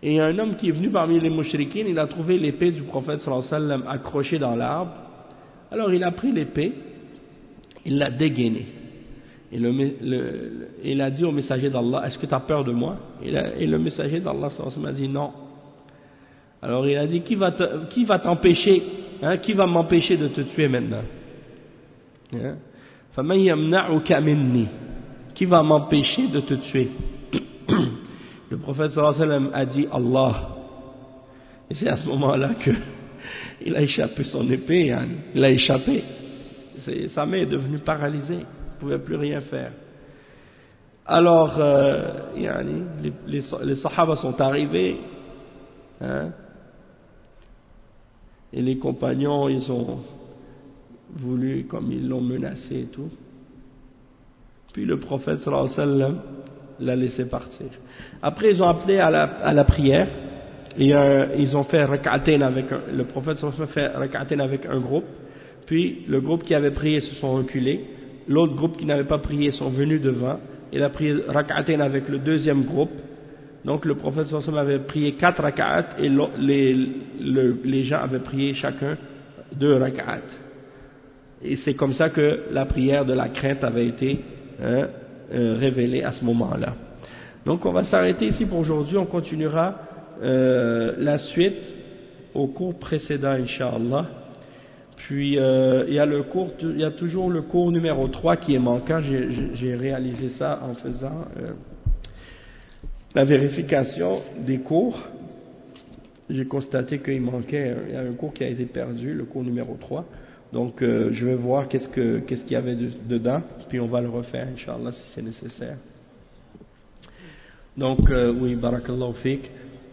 Et il y a un homme qui est venu parmi les mouchriquines, il a trouvé l'épée du prophète sallallahu alayhi wa sallam accrochée dans l'arbre. Alors il a pris l'épée, il l'a dégainée. Et il a dit au messager d'Allah, est-ce que tu as peur de moi? Et le messager d'Allah sallallahu alayhi wa sallam a dit non. Alors il a dit, qui va t'empêcher, hein, qui va m'empêcher de te tuer maintenant? Hein? فَمَنْ يَمْنَعُكَ مِنِّي, qui va m'empêcher de te tuer? Le prophète sallallahu alayhi wa sallam a dit Allah. Et c'est à ce moment-là que il a échappé son épée, hein. Il a échappé. Sa main est devenue paralysée, il ne pouvait plus rien faire. Alors, les sahaba sont arrivés, hein, et les compagnons, ils ont voulu, comme ils l'ont menacé et tout. Puis le prophète sallallahu alayhi wa sallam l'a laissé partir. Après, ils ont appelé à la prière, et ils ont fait rak'atayn le prophète sallallahu alayhi wa sallam fait rak'atayn avec un groupe, puis le groupe qui avait prié se sont reculés, l'autre groupe qui n'avait pas prié sont venus devant, il a prié rak'atayn avec le deuxième groupe. Donc le prophète sallallahu alayhi wa sallam avait prié 4 rak'at et les gens avaient prié chacun 2 rak'at. Et c'est comme ça que la prière de la crainte avait été révélée à ce moment-là. Donc on va s'arrêter ici pour aujourd'hui, on continuera la suite au cours précédent, Inch'Allah. Puis il y a toujours le cours numéro 3 qui est manquant. J'ai réalisé ça en faisant la vérification des cours. J'ai constaté qu'il manquait, il y a un cours qui a été perdu, le cours numéro 3. Donc je vais voir qu'est-ce qu'il y avait dedans, puis on va le refaire, Inch'Allah, si c'est nécessaire. Donc oui, barakallahu fik,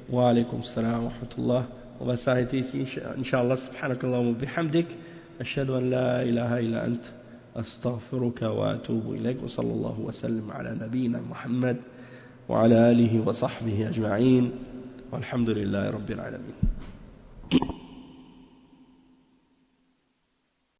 wa alaykum salam wa rahmatullah. On va s'arrêter ici, Inch'Allah, subhanakallahu wa bihamdik, ashhadu an la ilaha illa ant, astaghfiruka wa atubu ilayk, wa sallallahu wa sallam ala nabiyyina Muhammad wa ala alihi wa sahbihi ajma'in, walhamdulillahi rabbil alamin.